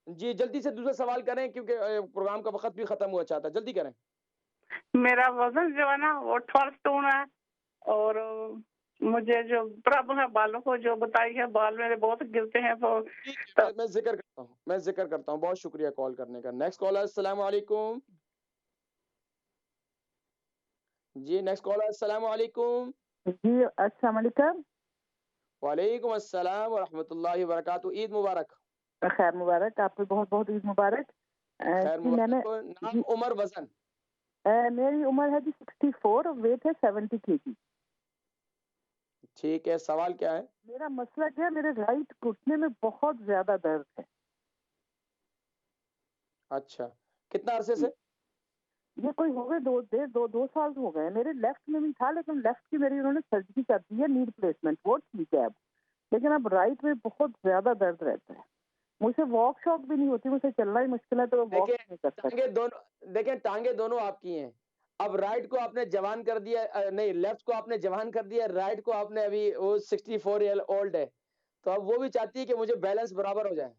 جی جلدی سے دوسرا سوال کریں کیونکہ پروگرام کا وقت بھی ختم ہوا چاہتا ہے، جلدی کریں. میرا وزن جو ہے نا وہ 12 سٹون ہے اور مجھے جو پرابلم ہے بالوں کو جو بتائی ہے، بال میرے بہت گرتے ہیں. میں ذکر کرتا ہوں. بہت شکریہ کال کرنے کا. Next caller. السلام علیکم. جی نیکسٹ کالر. السلام علیکم. جی السلام علیکم. وعلیکم السلام ورحمۃ اللہ وبرکاتہ. عید مبارک. خیر مبارک. آپ کو بہت بہت عید مبارک. خیر مبارک. نام عمر وزن؟ میری عمر ہے جی 64 اور ویٹ ہے 70 kg. ٹھیک ہے، سوال کیا ہے؟ میرا مسئلہ کیا ہے، میرے رائٹ گھٹنے میں بہت زیادہ درد ہے. اچھا کتنا عرصے سے؟ یہ کوئی ہو گئے 2 سال ہو گئے. میرے لیفٹ میں بھی تھا لیکن لیفٹ کی میری انہوں نے سرجری کر دی ہے، نی ریپلیسمنٹ، وہ ٹھیک ہے اب. لیکن اب رائٹ میں بہت زیادہ درد رہتا ہے. مجھے واک شاک بھی نہیں ہوتی، مجھے چلنا ہی مشکل ہے تو واک نہیں کر سکتا. دیکھیں ٹانگیں دونوں آپ کی ہیں. اب رائٹ کو آپ نے جوان کر دیا، نہیں لیفٹ کو آپ نے جوان کر دیا، رائٹ کو آپ نے ابھی وہ 64 ایئر اولڈ ہے تو اب وہ بھی چاہتی ہے کہ مجھے بیلنس برابر ہو جائے.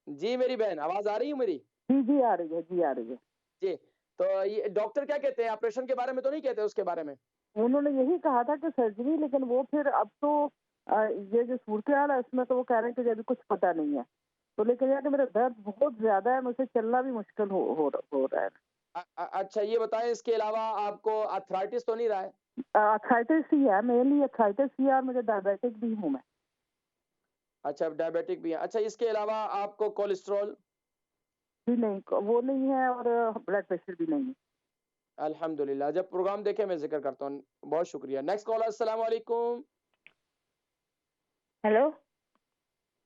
جی میری بہن آواز آ رہی ہے میری؟ جی آ رہی ہے. جی تو یہ ڈاکٹر کیا کہتے ہیں؟ آپریشن کے بارے میں تو نہیں کہتے اس کے بارے میں؟ انہوں نے یہی کہا تھا کہ سرجری، لیکن وہ پھر اب تو یہ جو صورتحال ہے اس میں تو وہ کہہ رہے ہیں کہ ابھی کچھ پتہ نہیں ہے. تو لیکن یہ کہ میرا درد بہت زیادہ ہے، مجھے چلنا بھی مشکل ہو رہا ہے. اچھا یہ بتائیں اس کے علاوہ آپ کو آرتھرائٹس تو نہیں رہا ہے؟ آرتھرائٹس ہی ہے، مینلی آرتھرائٹس ہی ہے اور مجھے ڈائبیٹک بھی ہوں میں. اچھا ڈائبیٹک بھی ہے. اچھا اس کے علاوہ آپ کو کولیسٹرول؟ بھی نہیں، وہ نہیں ہے اور بلڈ پریشر بھی نہیں ہے. الحمدللہ. جب پروگرام دیکھے میں ذکر کرتا ہوں. بہت شکریہ. Next caller. السلام علیکم. ہیلو.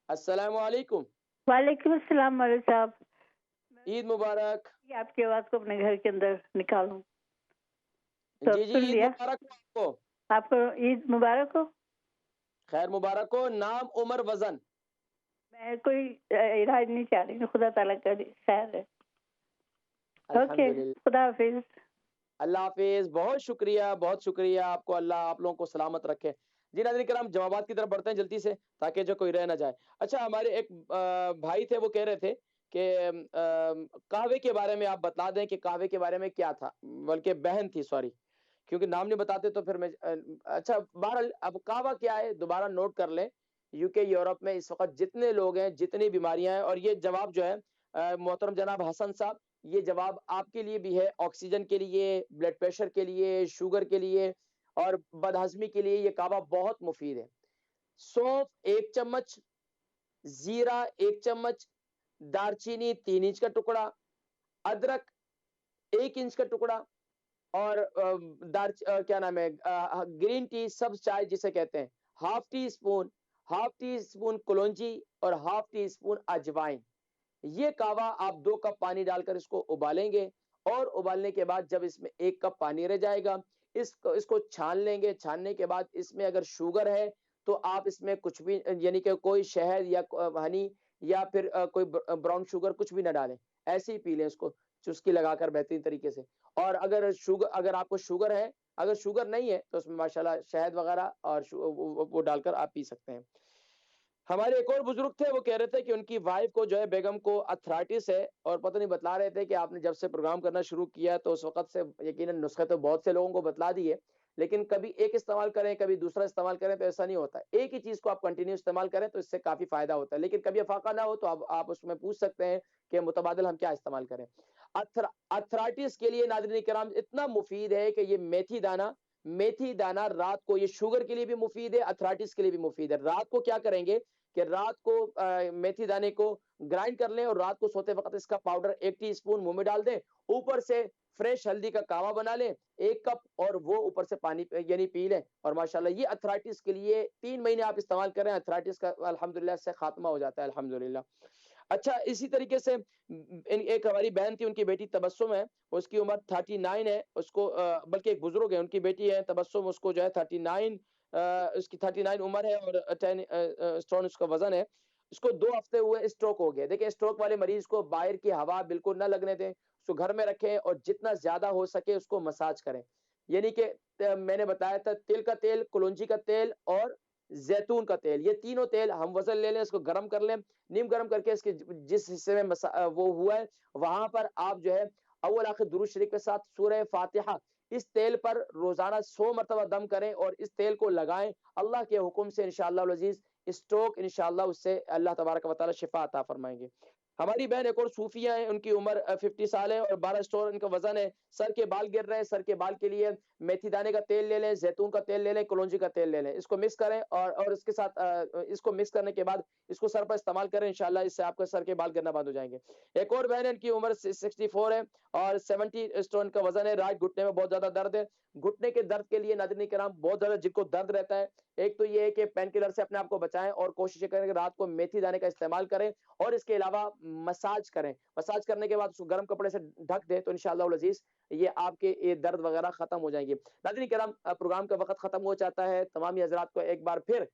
السلام علیکم. وعلیکم السلام مولوی صاحب. عید مبارک. آپ کی آواز کو اپنے گھر کے اندر نکالوں. جی جی عید مبارک ہو آپ کو. عید مبارک ہو. خیر مبارک ہو. نام عمر وزن. میں کوئی علاج نہیں چاہ رہی ہوں, خدا تعالیٰ کا خیر ہے. اوکے خدا حافظ. اللہ حافظ. بہت شکریہ آپ کو. اللہ آپ لوگوں کو سلامت رکھے. جی ناظرین کرام جوابات کی طرف بڑھتے ہیں جلدی سے تاکہ جو کوئی رہ نہ جائے. اچھا ہمارے ایک بھائی تھے, وہ کہہ رہے تھے کہ قہوے کے بارے میں آپ بتلا دیں کہ قہوے کے بارے میں کیا تھا, بلکہ بہن تھی, سوری کیونکہ نام نہیں بتاتے تو پھر میں. اچھا بہرحال اب قہوہ کیا ہے دوبارہ نوٹ کر لیں. یو کے یورپ میں اس وقت جتنے لوگ ہیں, جتنی بیماریاں ہیں, اور یہ جواب جو ہے محترم جناب حسن صاحب, یہ جواب آپ کے لیے بھی ہے, آکسیجن کے لیے, بلڈ پریشر کے لیے, شوگر کے لیے اور بد ہضمی کے لیے یہ قہوہ بہت مفید ہے. سونف 1 چمچ, زیرہ 1 چمچ, دارچینی 3 انچ کا ٹکڑا, ادرک 1 انچ کا ٹکڑا, اور کیا نام ہے گرین ٹی سبز چائے جسے کہتے ہیں, ہاف ٹی اسپون کلونجی اور ہاف ٹی اسپون اجوائن. یہ قہوہ آپ 2 کپ پانی ڈال کر اس کو ابالیں گے, اور ابالنے کے بعد جب اس میں 1 کپ پانی رہ جائے گا اس کو چھان لیں گے. چھاننے کے بعد اس میں اگر شوگر ہے تو آپ اس میں کچھ بھی یعنی کہ کوئی شہد یا ہنی یا پھر کوئی براؤن شوگر کچھ بھی نہ ڈالیں, ایسے ہی پی لیں اس کو چسکی لگا کر بہترین طریقے سے. اور اگر آپ کو شوگر ہے, اگر شوگر نہیں ہے تو اس میں ماشاءاللہ شہد وغیرہ اور وہ ڈال کر آپ پی سکتے ہیں. ہمارے ایک اور بزرگ تھے, وہ کہہ رہے تھے کہ ان کی وائف کو جو ہے بیگم کو ارتھرائٹس ہے, اور پتہ نہیں بتلا رہے تھے کہ آپ نے جب سے پروگرام کرنا شروع کیا تو اس وقت سے یقیناً نسخے تو بہت سے لوگوں کو بتلا دیے, لیکن کبھی ایک استعمال کریں کبھی دوسرا استعمال کریں تو ایسا نہیں ہوتا. ایک ہی چیز کو آپ کنٹینیو استعمال کریں تو اس سے کافی فائدہ ہوتا ہے, لیکن کبھی افاقہ نہ ہو تو آپ اس میں پوچھ سکتے ہیں کہ متبادل ہم کیا استعمال کریں. ارتھرائٹس کے لیے ناظرین کرام اتنا مفید ہے کہ یہ میتھی دانہ رات کو, یہ شوگر کے لیے بھی مفید ہے, ارتھرائٹس کے لیے بھی مفید ہے. رات کو کیا کریں گے کہ رات کو میتھی دانے کو گرائنڈ کر لیں, اور رات کو سوتے وقت اس کا پاؤڈر 1 ٹی اسپون منہ میں ڈال دیں, اوپر سے فریش ہلدی کا قہوہ بنا لیں 1 کپ, اور وہ اوپر سے پانی یعنی پی لیں, اور ماشاءاللہ یہ ارتھرائٹس کے لیے 3 مہینے آپ استعمال کریں, ارتھرائٹس کا الحمدللہ سے خاتمہ ہو جاتا ہے الحمدللہ. اچھا اسی طریقے سے ایک ہماری بہن تھی, ان کی بیٹی تبسم ہے, اس کی عمر 39 ہے, اس کو بلکہ ایک بزرگ ہے, ان کی بیٹی ہے تبسم, اس کو جو ہے 39 اس کی 39 عمر ہے اور 10 اسٹون اس کا وزن ہے. اس کو 2 ہفتے ہوئے اسٹروک ہو گیا. دیکھیں اسٹروک والے مریض کو باہر کی ہوا بالکل نہ لگنے دیں, اس کو گھر میں رکھیں اور جتنا زیادہ ہو سکے اس کو مساج کریں. یعنی کہ میں نے بتایا تھا تل کا تیل, کلونجی کا تیل اور زیتون کا تیل, یہ تینوں تیل ہم وزن لے لیں, اس کو گرم کر لیں, نیم گرم کر کے اس کے جس حصے میں وہ ہوا ہے وہاں پر آپ جو ہے اول آخر درود شریف کے ساتھ سورہ فاتحہ اس تیل پر روزانہ 100 مرتبہ دم کریں اور اس تیل کو لگائیں. اللہ کے حکم سے انشاءاللہ العزیز اسٹروک انشاءاللہ اس سے اللہ تبارک و تعالی شفا عطا فرمائیں گے. ہماری بہن ایک اور صوفیہ ہیں, ان کی عمر 50 سال ہے اور 12 اسٹون ان کا وزن ہے. سر کے بال گر رہے ہیں, سر کے بال کے لیے میتھی دانے کا تیل لے لیں, زیتون کا تیل لے لیں, کلونجی کا تیل لے لیں, اس کو مکس کریں اور اس کے ساتھ اس کو مکس کرنے کے بعد اس کو سر پر استعمال کریں, انشاءاللہ اس سے آپ کے سر کے بال گرنا بند ہو جائیں گے. ایک اور بہن ہے, ان کی عمر 64 ہے اور 70 اسٹون کا وزن ہے. رائٹ گھٹنے میں بہت زیادہ درد ہے. گھٹنے کے درد کے لیے ناظرین کرام بہت زیادہ جن کو درد رہتا ہے, ایک تو یہ ہے کہ پین کلر سے اپنے آپ کو بچائیں اور کوشش کریں کہ رات کو میتھی دانے کا استعمال کریں, اور اس کے علاوہ مساج کریں. مساج کرنے کے بعد اس کو گرم کپڑے سے ڈھک دیں تو انشاءاللہ العزیز یہ آپ کے یہ درد وغیرہ ختم ہو جائیں گے. ناظرین کرام پروگرام کا وقت ختم ہو جاتا ہے. تمام حضرات کو ایک بار پھر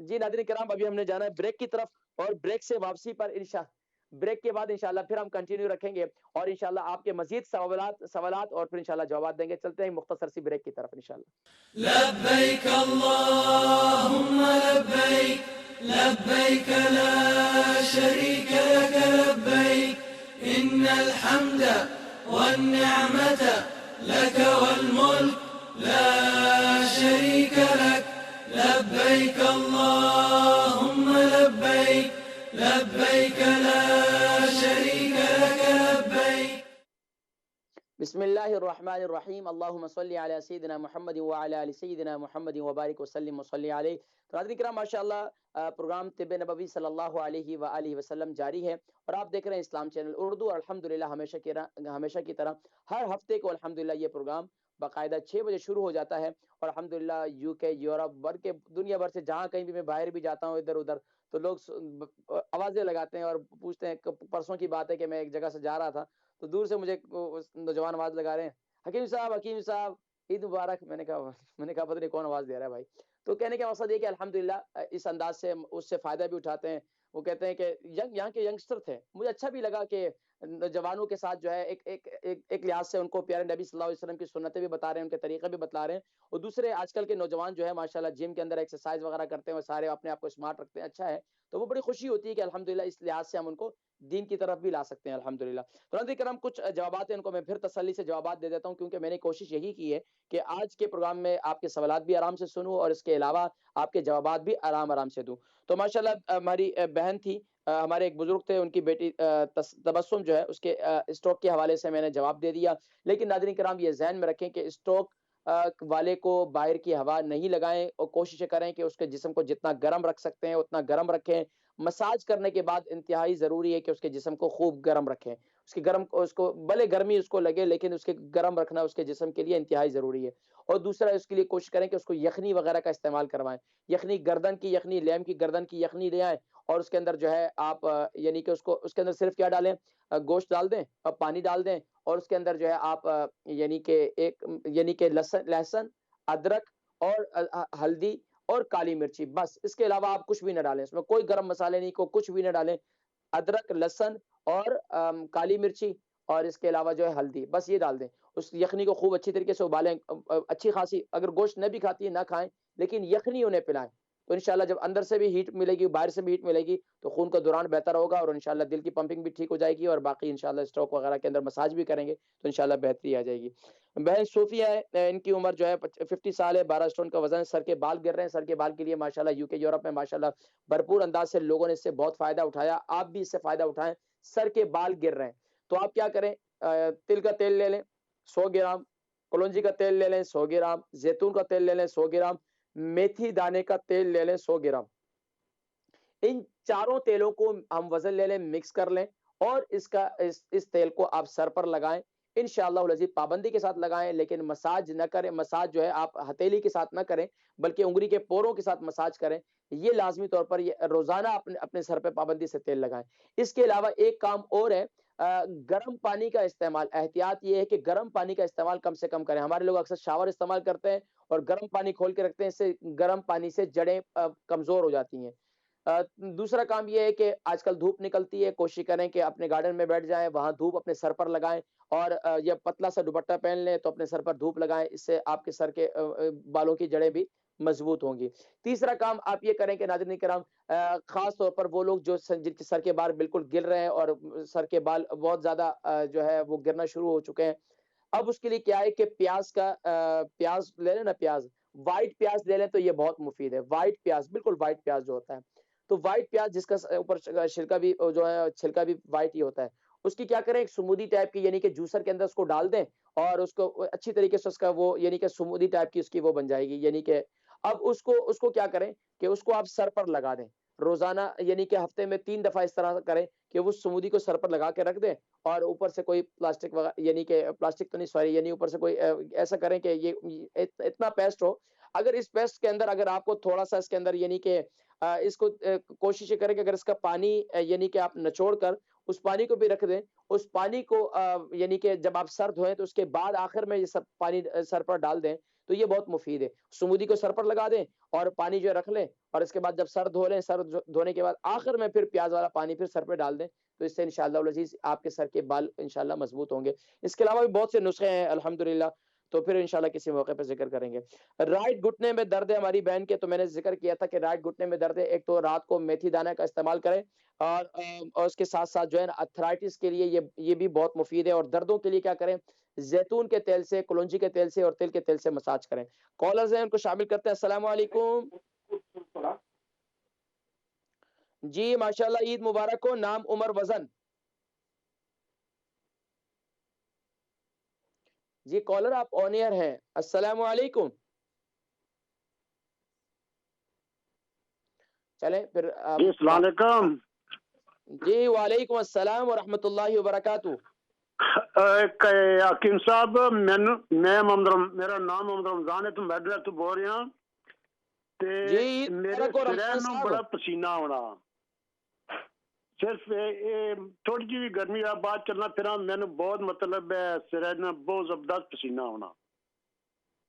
جی ناظرین کرام ابھی ہم نے جانا ہے بریک کی طرف, اور بریک سے واپسی پر بریک کے بعد انشاءاللہ پھر ہم کنٹینیو رکھیں گے اور انشاءاللہ آپ کے مزید سوالات اور پھر انشاءاللہ جوابات دیں گے. چلتے ہیں مختصر سی بریک کی طرف انشاءاللہ. لبیک اللہم لبیک لبیک لا شریک لک لبیک ان الحمد والنعمت لک والملک لا شریک لک لبیک اللہم لبیک لبیک لا شریک لک لبیک. بسم اللہ الرحمن الرحیم. اللہم صلی علی سیدنا محمد وعلی آل سیدنا محمد وبارک وسلم وصلی علیہ. تو ناظرین کرام ماشاءاللہ پروگرام طب نبوی صلی اللہ علیہ وآلہ وسلم جاری ہے, اور آپ دیکھ رہے ہیں اسلام چینل اردو, اور الحمدللہ ہمیشہ کی طرح ہر ہفتے کو الحمدللہ یہ پروگرام باقاعدہ 6 بجے شروع ہو جاتا ہے, اور الحمدللہ یو کے یورپ بھر کے دنیا بھر سے جہاں کہیں بھی میں باہر بھی جاتا ہوں ادھر ادھر تو لوگ آوازیں لگاتے ہیں اور پوچھتے ہیں. پرسوں کی بات ہے کہ میں ایک جگہ سے جا رہا تھا تو دور سے مجھے نوجوان آواز لگا رہے ہیں, حکیم صاحب عید مبارک. میں نے کہا پتہ نہیں کون آواز دے رہا ہے بھائی. تو کہنے کا مقصد یہ کہ الحمدللہ اس انداز سے اس سے فائدہ بھی اٹھاتے ہیں. وہ کہتے ہیں کہ یہاں کے ینگسٹر تھے, مجھے اچھا بھی لگا کہ جوانوں کے ساتھ جو ہے ایک لحاظ سے ان کو پیارے نبی صلی اللہ علیہ وسلم کی سنتیں بھی بتا رہے ہیں, ان کے طریقے بھی بتلا رہے ہیں. اور دوسرے آج کل کے نوجوان جو ہے ماشاءاللہ جم کے اندر ایکسرسائز وغیرہ کرتے ہیں اور سارے اپنے آپ کو اسمارٹ رکھتے ہیں, اچھا ہے. تو وہ بڑی خوشی ہوتی ہے کہ الحمدللہ اس لحاظ سے ہم ان کو دین کی طرف بھی لا سکتے ہیں الحمدللہ. تو ناظرین کرام کچھ جوابات ہیں, ان کو میں پھر تسلی سے جوابات دے دیتا ہوں, کیونکہ میں نے کوشش یہی کی ہے کہ آج کے پروگرام میں آپ کے سوالات بھی آرام سے سنوں اور اس کے علاوہ آپ کے جوابات بھی آرام سے دوں. تو ماشاءاللہ ہماری بہن تھی, ہمارے ایک بزرگ تھے, ان کی بیٹی تبسم جو ہے اس کے اسٹروک کے حوالے سے میں نے جواب دے دیا. لیکن ناظرین کرام یہ ذہن میں رکھیں کہ اسٹروک والے کو باہر کی ہوا نہیں لگائیں اور کوشش کریں کہ اس کے جسم کو جتنا گرم رکھ سکتے ہیں اتنا گرم رکھیں. مساج کرنے کے بعد انتہائی ضروری ہے کہ اس کے جسم کو خوب گرم رکھیں. اس کو بھلے گرمی اس کو لگے لیکن اس کے گرم رکھنا اس کے جسم کے لیے انتہائی ضروری ہے. اور دوسرا اس کے لیے کوشش کریں کہ اس کو یخنی وغیرہ کا استعمال کروائیں. یخنی گردن کی یخنی, لیم کی گردن کی یخنی لے آئیں اور اس کے اندر جو ہے آپ یعنی کہ اس کے اندر صرف کیا ڈالیں, گوشت ڈال دیں اور پانی ڈال دیں, اور اس کے اندر جو ہے آپ یعنی کہ لہسن, ادرک اور ہلدی اور کالی مرچی, بس اس کے علاوہ آپ کچھ بھی نہ ڈالیں. اس میں کوئی گرم مسالے نہیں, کچھ بھی نہ ڈالیں. ادرک, لہسن اور کالی مرچی اور اس کے علاوہ جو ہے ہلدی, بس یہ ڈال دیں. اس یخنی کو خوب اچھی طریقے سے ابالیں, اچھی خاصی, اگر گوشت نہ بھی کھاتی ہے نہ کھائیں لیکن یخنی انہیں پلائیں. تو انشاءاللہ جب اندر سے بھی ہیٹ ملے گی, باہر سے بھی ہیٹ ملے گی, تو خون کا دوران بہتر ہوگا اور انشاءاللہ دل کی پمپنگ بھی ٹھیک ہو جائے گی, اور باقی انشاءاللہ اسٹروک وغیرہ کے اندر مساج بھی کریں گے تو انشاءاللہ بہتری آ جائے گی. بہن صوفیہ ہے, ان کی عمر جو ہے 50 سال ہے, 12 اسٹون کا وزن, سر کے بال گر رہے ہیں. سر کے بال کے لیے ماشاءاللہ یو کے یورپ میں ماشاءاللہ بھرپور انداز سے لوگوں نے اس سے بہت فائدہ اٹھایا. آپ بھی اس سے فائدہ اٹھائیں. سر کے بال گر رہے ہیں تو آپ کیا کریں, تل کا تیل لے لیں 100 گرام, کلونجی کا تیل لے لیں 100 گرام, زیتون کا تیل لے لیں 100 گرام, میتھی دانے کا تیل لے لیں 100 گرام. ان چاروں تیلوں کو ہم وزن لے لیں, مکس کر لیں اور اس تیل کو آپ سر پر لگائیں. انشاءاللہ العزیز پابندی کے ساتھ لگائیں, لیکن مساج نہ کریں. مساج جو ہے آپ ہتھیلی کے ساتھ نہ کریں بلکہ انگلی کے پوروں کے ساتھ مساج کریں. یہ لازمی طور پر یہ روزانہ اپنے سر پہ پابندی سے تیل لگائیں. اس کے علاوہ ایک کام اور ہے, گرم پانی کا استعمال. احتیاط یہ ہے کہ گرم پانی کا استعمال کم سے کم کریں. ہمارے لوگ اکثر شاور استعمال کرتے ہیں اور گرم پانی کھول کے رکھتے ہیں, اس سے گرم پانی سے جڑیں کمزور ہو جاتی ہیں. دوسرا کام یہ ہے کہ آج کل دھوپ نکلتی ہے, کوشش کریں کہ اپنے گارڈن میں بیٹھ جائیں, وہاں دھوپ اپنے سر پر لگائیں اور یہ پتلا سا دوپٹہ پہن لیں تو اپنے سر پر دھوپ لگائیں. اس سے آپ کے سر کے بالوں کی جڑیں بھی مضبوط ہوں گی. تیسرا کام آپ یہ کریں کہ ناظرین کرام, خاص طور پر وہ لوگ جو جن کے سر کے بال بالکل گر رہے ہیں اور سر کے بال بہت زیادہ جو ہے وہ گرنا شروع ہو چکے ہیں, اب اس کے لیے کیا ہے کہ پیاز لے لیں نا, پیاز, وائٹ پیاز لے لیں تو یہ بہت مفید ہے. وائٹ پیاز, بالکل وائٹ پیاز جو ہوتا ہے, تو وائٹ پیاز جس کا اوپر چھلکا بھی جو ہے چھلکا بھی وائٹ ہی ہوتا ہے, اس کی کیا کریں, ایک سمودی ٹائپ کی یعنی کہ جوسر کے اندر اس کو ڈال دیں اور اس کو اچھی طریقے سے اس کا وہ یعنی کہ سمودی ٹائپ کی اس کی وہ بن جائے گی. یعنی کہ اب اس کو کیا کریں کہ اس کو آپ سر پر لگا دیں روزانہ, یعنی کہ ہفتے میں 3 دفعہ اس طرح کریں کہ وہ سمودی کو سر پر لگا کے رکھ دیں اور اوپر سے کوئی پلاسٹک یعنی کہ پلاسٹک تو نہیں سوری, یعنی اوپر سے کوئی ایسا کریں کہ یہ اتنا پیسٹ ہو. اگر اس پیسٹ کے اندر اگر آپ کو تھوڑا سا اس کے اندر یعنی کہ اس کو کوشش کریں کہ اگر اس کا پانی یعنی کہ آپ نچوڑ کر اس پانی کو بھی رکھ دیں, اس پانی کو یعنی کہ جب آپ سر دھوئیں تو اس کے بعد آخر میں یہ سب پانی سر پر ڈال دیں تو یہ بہت مفید ہے. سمودی کو سر پر لگا دیں اور پانی جو رکھ لیں اور اس کے بعد جب سر دھو لیں, سر دھونے کے بعد آخر میں پھر پیاز والا پانی پھر سر پہ ڈال دیں تو اس سے انشاءاللہ العزیز آپ کے سر کے بال انشاءاللہ مضبوط ہوں گے. اس کے علاوہ بھی بہت سے نسخے ہیں الحمدللہ, تو پھر انشاءاللہ کسی موقع پہ ذکر کریں گے. رائٹ گھٹنے میں درد ہے ہماری بہن کے, تو میں نے ذکر کیا تھا کہ رائٹ گھٹنے میں درد ہے, ایک تو رات کو میتھی دانہ کا استعمال کریں اور اس کے ساتھ ساتھ جو ہے ارتھرائٹس کے لیے یہ بھی بہت مفید ہے. اور دردوں کے لیے کیا کریں, زیتون کے تیل سے, کلونجی کے تیل سے اور تل کے تیل سے مساج کریں. کالرز ہیں ان کو شامل کرتے ہیں. السلام علیکم. جی ماشاءاللہ عید مبارک ہو. نام, عمر, وزن. جی کالر آپ آن ایئر ہیں. السلام علیکم. چلیں پھر. جی السلام علیکم. جی وعلیکم السلام ورحمۃ اللہ وبرکاتہ. حکیم صاحب, میرا نام محمد رمضان ہے, تو میں ڈائریکٹر بول رہا ہوں. ਤੇ ਮੇਰੇ ਸਿਰ ਨੂੰ ਬੜਾ ਪਸੀਨਾ ਆਉਣਾ, ਸਿਰਫ ਥੋੜੀ ਜਿਹੀ ਵੀ ਗਰਮੀ ਆ ਬਾਅਦ ਚੱਲਣਾ ਫਿਰਾਂ ਮੈਨੂੰ ਬਹੁਤ ਮਤਲਬ ਹੈ ਸਿਰ ਨਾਲ ਬਹੁਤ ਜ਼ਬਰਦਸਤ ਪਸੀਨਾ ਆਉਣਾ।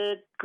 1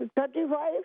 35।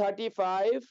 35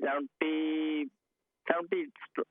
70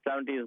70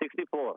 64।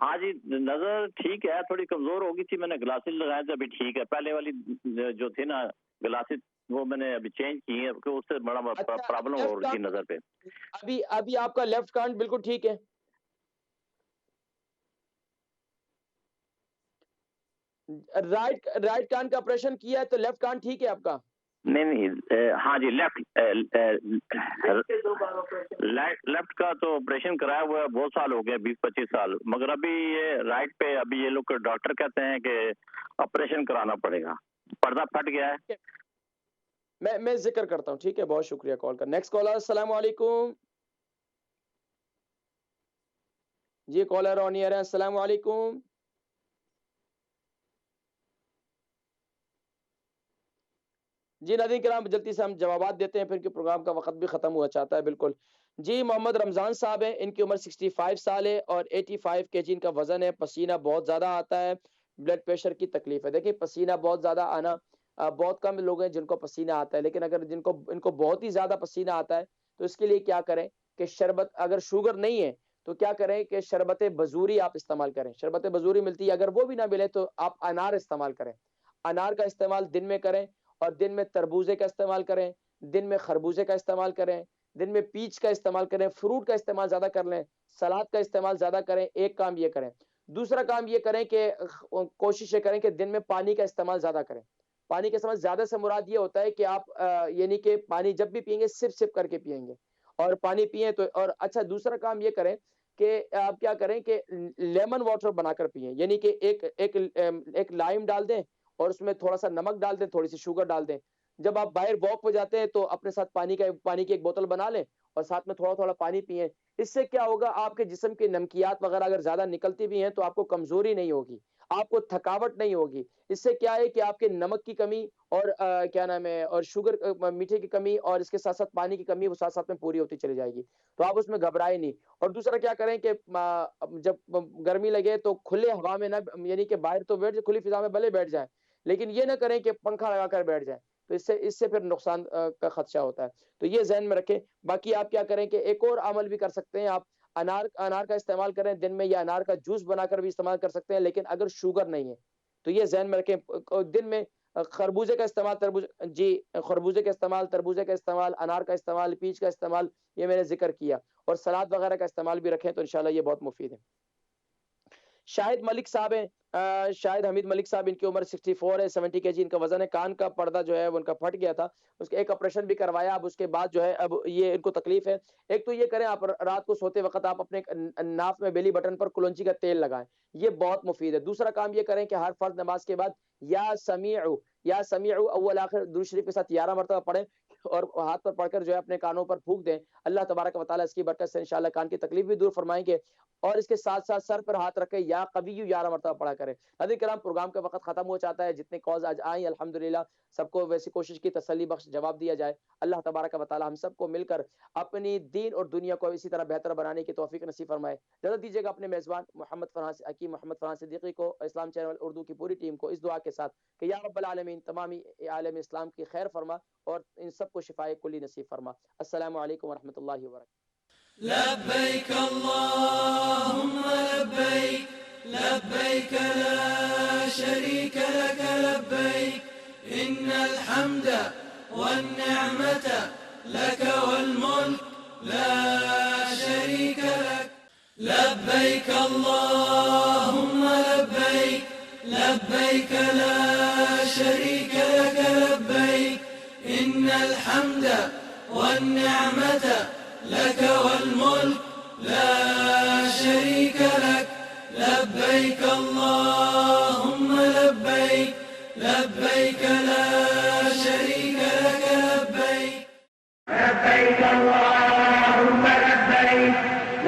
ہاں جی نظر ٹھیک ہے, تھوڑی کمزور ہوگی تھی, میں نے گلاسز لگائے تھے, ابھی ٹھیک ہے. پہلے والی جو تھی نا گلاسز وہ میں نے ابھی چینج کی ہے, اس سے بڑا پرابلم ہو رہی تھی نظر پہ. ابھی آپ کا لیفٹ کان بالکل ٹھیک ہے؟ رائٹ کان کا آپریشن کیا ہے تو لیفٹ کان ٹھیک ہے آپ کا؟ نہیں ہاں جی لیفٹ کا تو آپریشن کرایا ہوا ہے, بہت سال ہو گئے, 20-25 سال, مگر ابھی یہ رائٹ پہ ابھی یہ لوگ ڈاکٹر کہتے ہیں کہ آپریشن کرانا پڑے گا, پردہ پھٹ گیا ہے. میں ذکر کرتا ہوں, ٹھیک ہے, بہت شکریہ کال کا. نیکسٹ کالر, السلام علیکم. جی کالر آن ایئر ہے, السلام علیکم. جی ناظرین کرام جلدی سے ہم جوابات دیتے ہیں پھر کہ پروگرام کا وقت بھی ختم ہوا چاہتا ہے. بالکل جی, محمد رمضان صاحب ہیں, ان کی عمر 65 سال ہے اور 85 kg ان کا وزن ہے. پسینہ بہت زیادہ آتا ہے, بلڈ پریشر کی تکلیف ہے. دیکھیں پسینہ بہت زیادہ آنا, بہت کم لوگ ہیں جن کو پسینہ آتا ہے, لیکن اگر ان کو بہت ہی زیادہ پسینہ آتا ہے تو اس کے لیے کیا کریں کہ شربت, اگر شوگر نہیں ہے تو کیا کریں کہ شربت بزوری آپ استعمال کریں. شربت بزوری ملتی ہے, اگر وہ بھی نہ ملے تو آپ انار استعمال کریں. انار کا استعمال دن میں کریں, اور دن میں تربوزے کا استعمال کریں, دن میں خربوزے کا استعمال کریں, دن میں پیچ کا استعمال کریں, فروٹ کا استعمال زیادہ کر لیں, سلاد کا استعمال زیادہ کریں. ایک کام یہ کریں. دوسرا کام یہ کریں کہ کوشش یہ کریں کہ دن میں پانی کا استعمال زیادہ کریں. پانی کا استعمال زیادہ سے مراد یہ ہوتا ہے کہ آپ یعنی کہ پانی جب بھی پئیں گے سپ کر کے پئیں گے, اور پانی پئیں تو. اور اچھا دوسرا کام یہ کریں کہ آپ کیا کریں کہ لیمن واٹر بنا کر پئیں, یعنی کہ ایک لائم ڈال دیں اور اس میں تھوڑا سا نمک ڈال دیں, تھوڑی سی شوگر ڈال دیں. جب آپ باہر واک پہ جاتے ہیں تو اپنے ساتھ پانی کی ایک بوتل بنا لیں اور ساتھ میں تھوڑا تھوڑا پانی پئیں. اس سے کیا ہوگا, آپ کے جسم کی نمکیات وغیرہ اگر زیادہ نکلتی بھی ہیں تو آپ کو کمزوری نہیں ہوگی, آپ کو تھکاوٹ نہیں ہوگی. اس سے کیا ہے کہ آپ کے نمک کی کمی اور کیا نام ہے اور شوگر میٹھے کی کمی اور اس کے ساتھ ساتھ پانی کی کمی وہ ساتھ ساتھ میں پوری ہوتی چلی جائے گی. تو آپ اس میں گھبرائے نہیں. اور دوسرا کیا کریں کہ جب گرمی لگے تو کھلے ہوا میں نہ, یعنی کہ باہر تو بیٹھ کھلی فضا میں بھلے بیٹھ جائیں, لیکن یہ نہ کریں کہ پنکھا لگا کر بیٹھ جائیں, تو اس سے پھر نقصان کا خدشہ ہوتا ہے. تو یہ ذہن میں رکھیں. باقی آپ کیا کریں کہ ایک اور عمل بھی کر سکتے ہیں, آپ انار کا استعمال کریں دن میں, یا انار کا جوس بنا کر بھی استعمال کر سکتے ہیں, لیکن اگر شوگر نہیں ہے تو یہ ذہن میں رکھیں. دن میں خربوزے کا استعمال, خربوزے کا استعمال, تربوزے کا استعمال, انار کا استعمال, پیچ کا استعمال, یہ میں نے ذکر کیا, اور سلاد وغیرہ کا استعمال بھی رکھیں تو انشاءاللہ یہ بہت مفید ہے. شاہد ملک صاحب ہیں, شاہد حمید ملک صاحب, ان کی عمر 64 ہے, 70 kg ان کا وزن ہے. کان کا پردہ جو ہے وہ ان کا پھٹ گیا تھا, اس کا ایک آپریشن بھی کروایا. اب اس کے بعد جو ہے اب یہ ان کو تکلیف ہے. ایک تو یہ کریں, آپ رات کو سوتے وقت آپ اپنے ناف میں بیلی بٹن پر کلونچی کا تیل لگائیں, یہ بہت مفید ہے. دوسرا کام یہ کریں کہ ہر فرض نماز کے بعد یا سمیع اول آخر درود شریف کے ساتھ 11 مرتبہ پڑھیں, اور ہاتھ پر پڑھ کر جو ہے اپنے کانوں پر پھونک دیں. اللہ تبارک و تعالیٰ اس کی برکت سے انشاءاللہ کان کی تکلیف بھی دور فرمائیں گے. اور اس کے ساتھ ساتھ سر پر ہاتھ رکھے یا قوی 11 مرتبہ پڑھا کریں. ناظرین کرام پروگرام کا وقت ختم ہو چاہتا ہے. جتنے کالز آج آئیں الحمدللہ سب کو ویسی کوشش کی تسلی بخش جواب دیا جائے. اللہ تبارک و تعالیٰ ہم سب کو مل کر اپنی دین اور دنیا کو اسی طرح بہتر بنانے کی توفیق نصیب فرمائے. اجازت دیجیے گا اپنے میزبان محمد فرحان صدیقی کو, اسلام چینل اردو کی پوری ٹیم کو اس دعا کے ساتھ کہ یا رب العالمین تمامی عالم اسلام کی خیر فرما اور ان سب کو شفائے کلی نصیب فرما. السلام علیکم ورحمۃ اللہ وبرکاتہ. لبيك اللهم لبيك لبيك لا شريك لك لبيك إن الحمد والنعمة لك والملك لا شريك لك لبيك اللهم لبيك لبيك لا شريك لك لبيك إن الحمد والنعمة لك والملك لا شريك لك لبيك اللهم لبيك لبيك لا شريك لك لبيك لبيك اللهم لبيك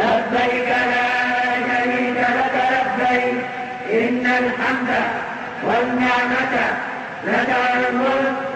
لبيك لا شريك لك لبيك إن الحمد والنعمة لك والملك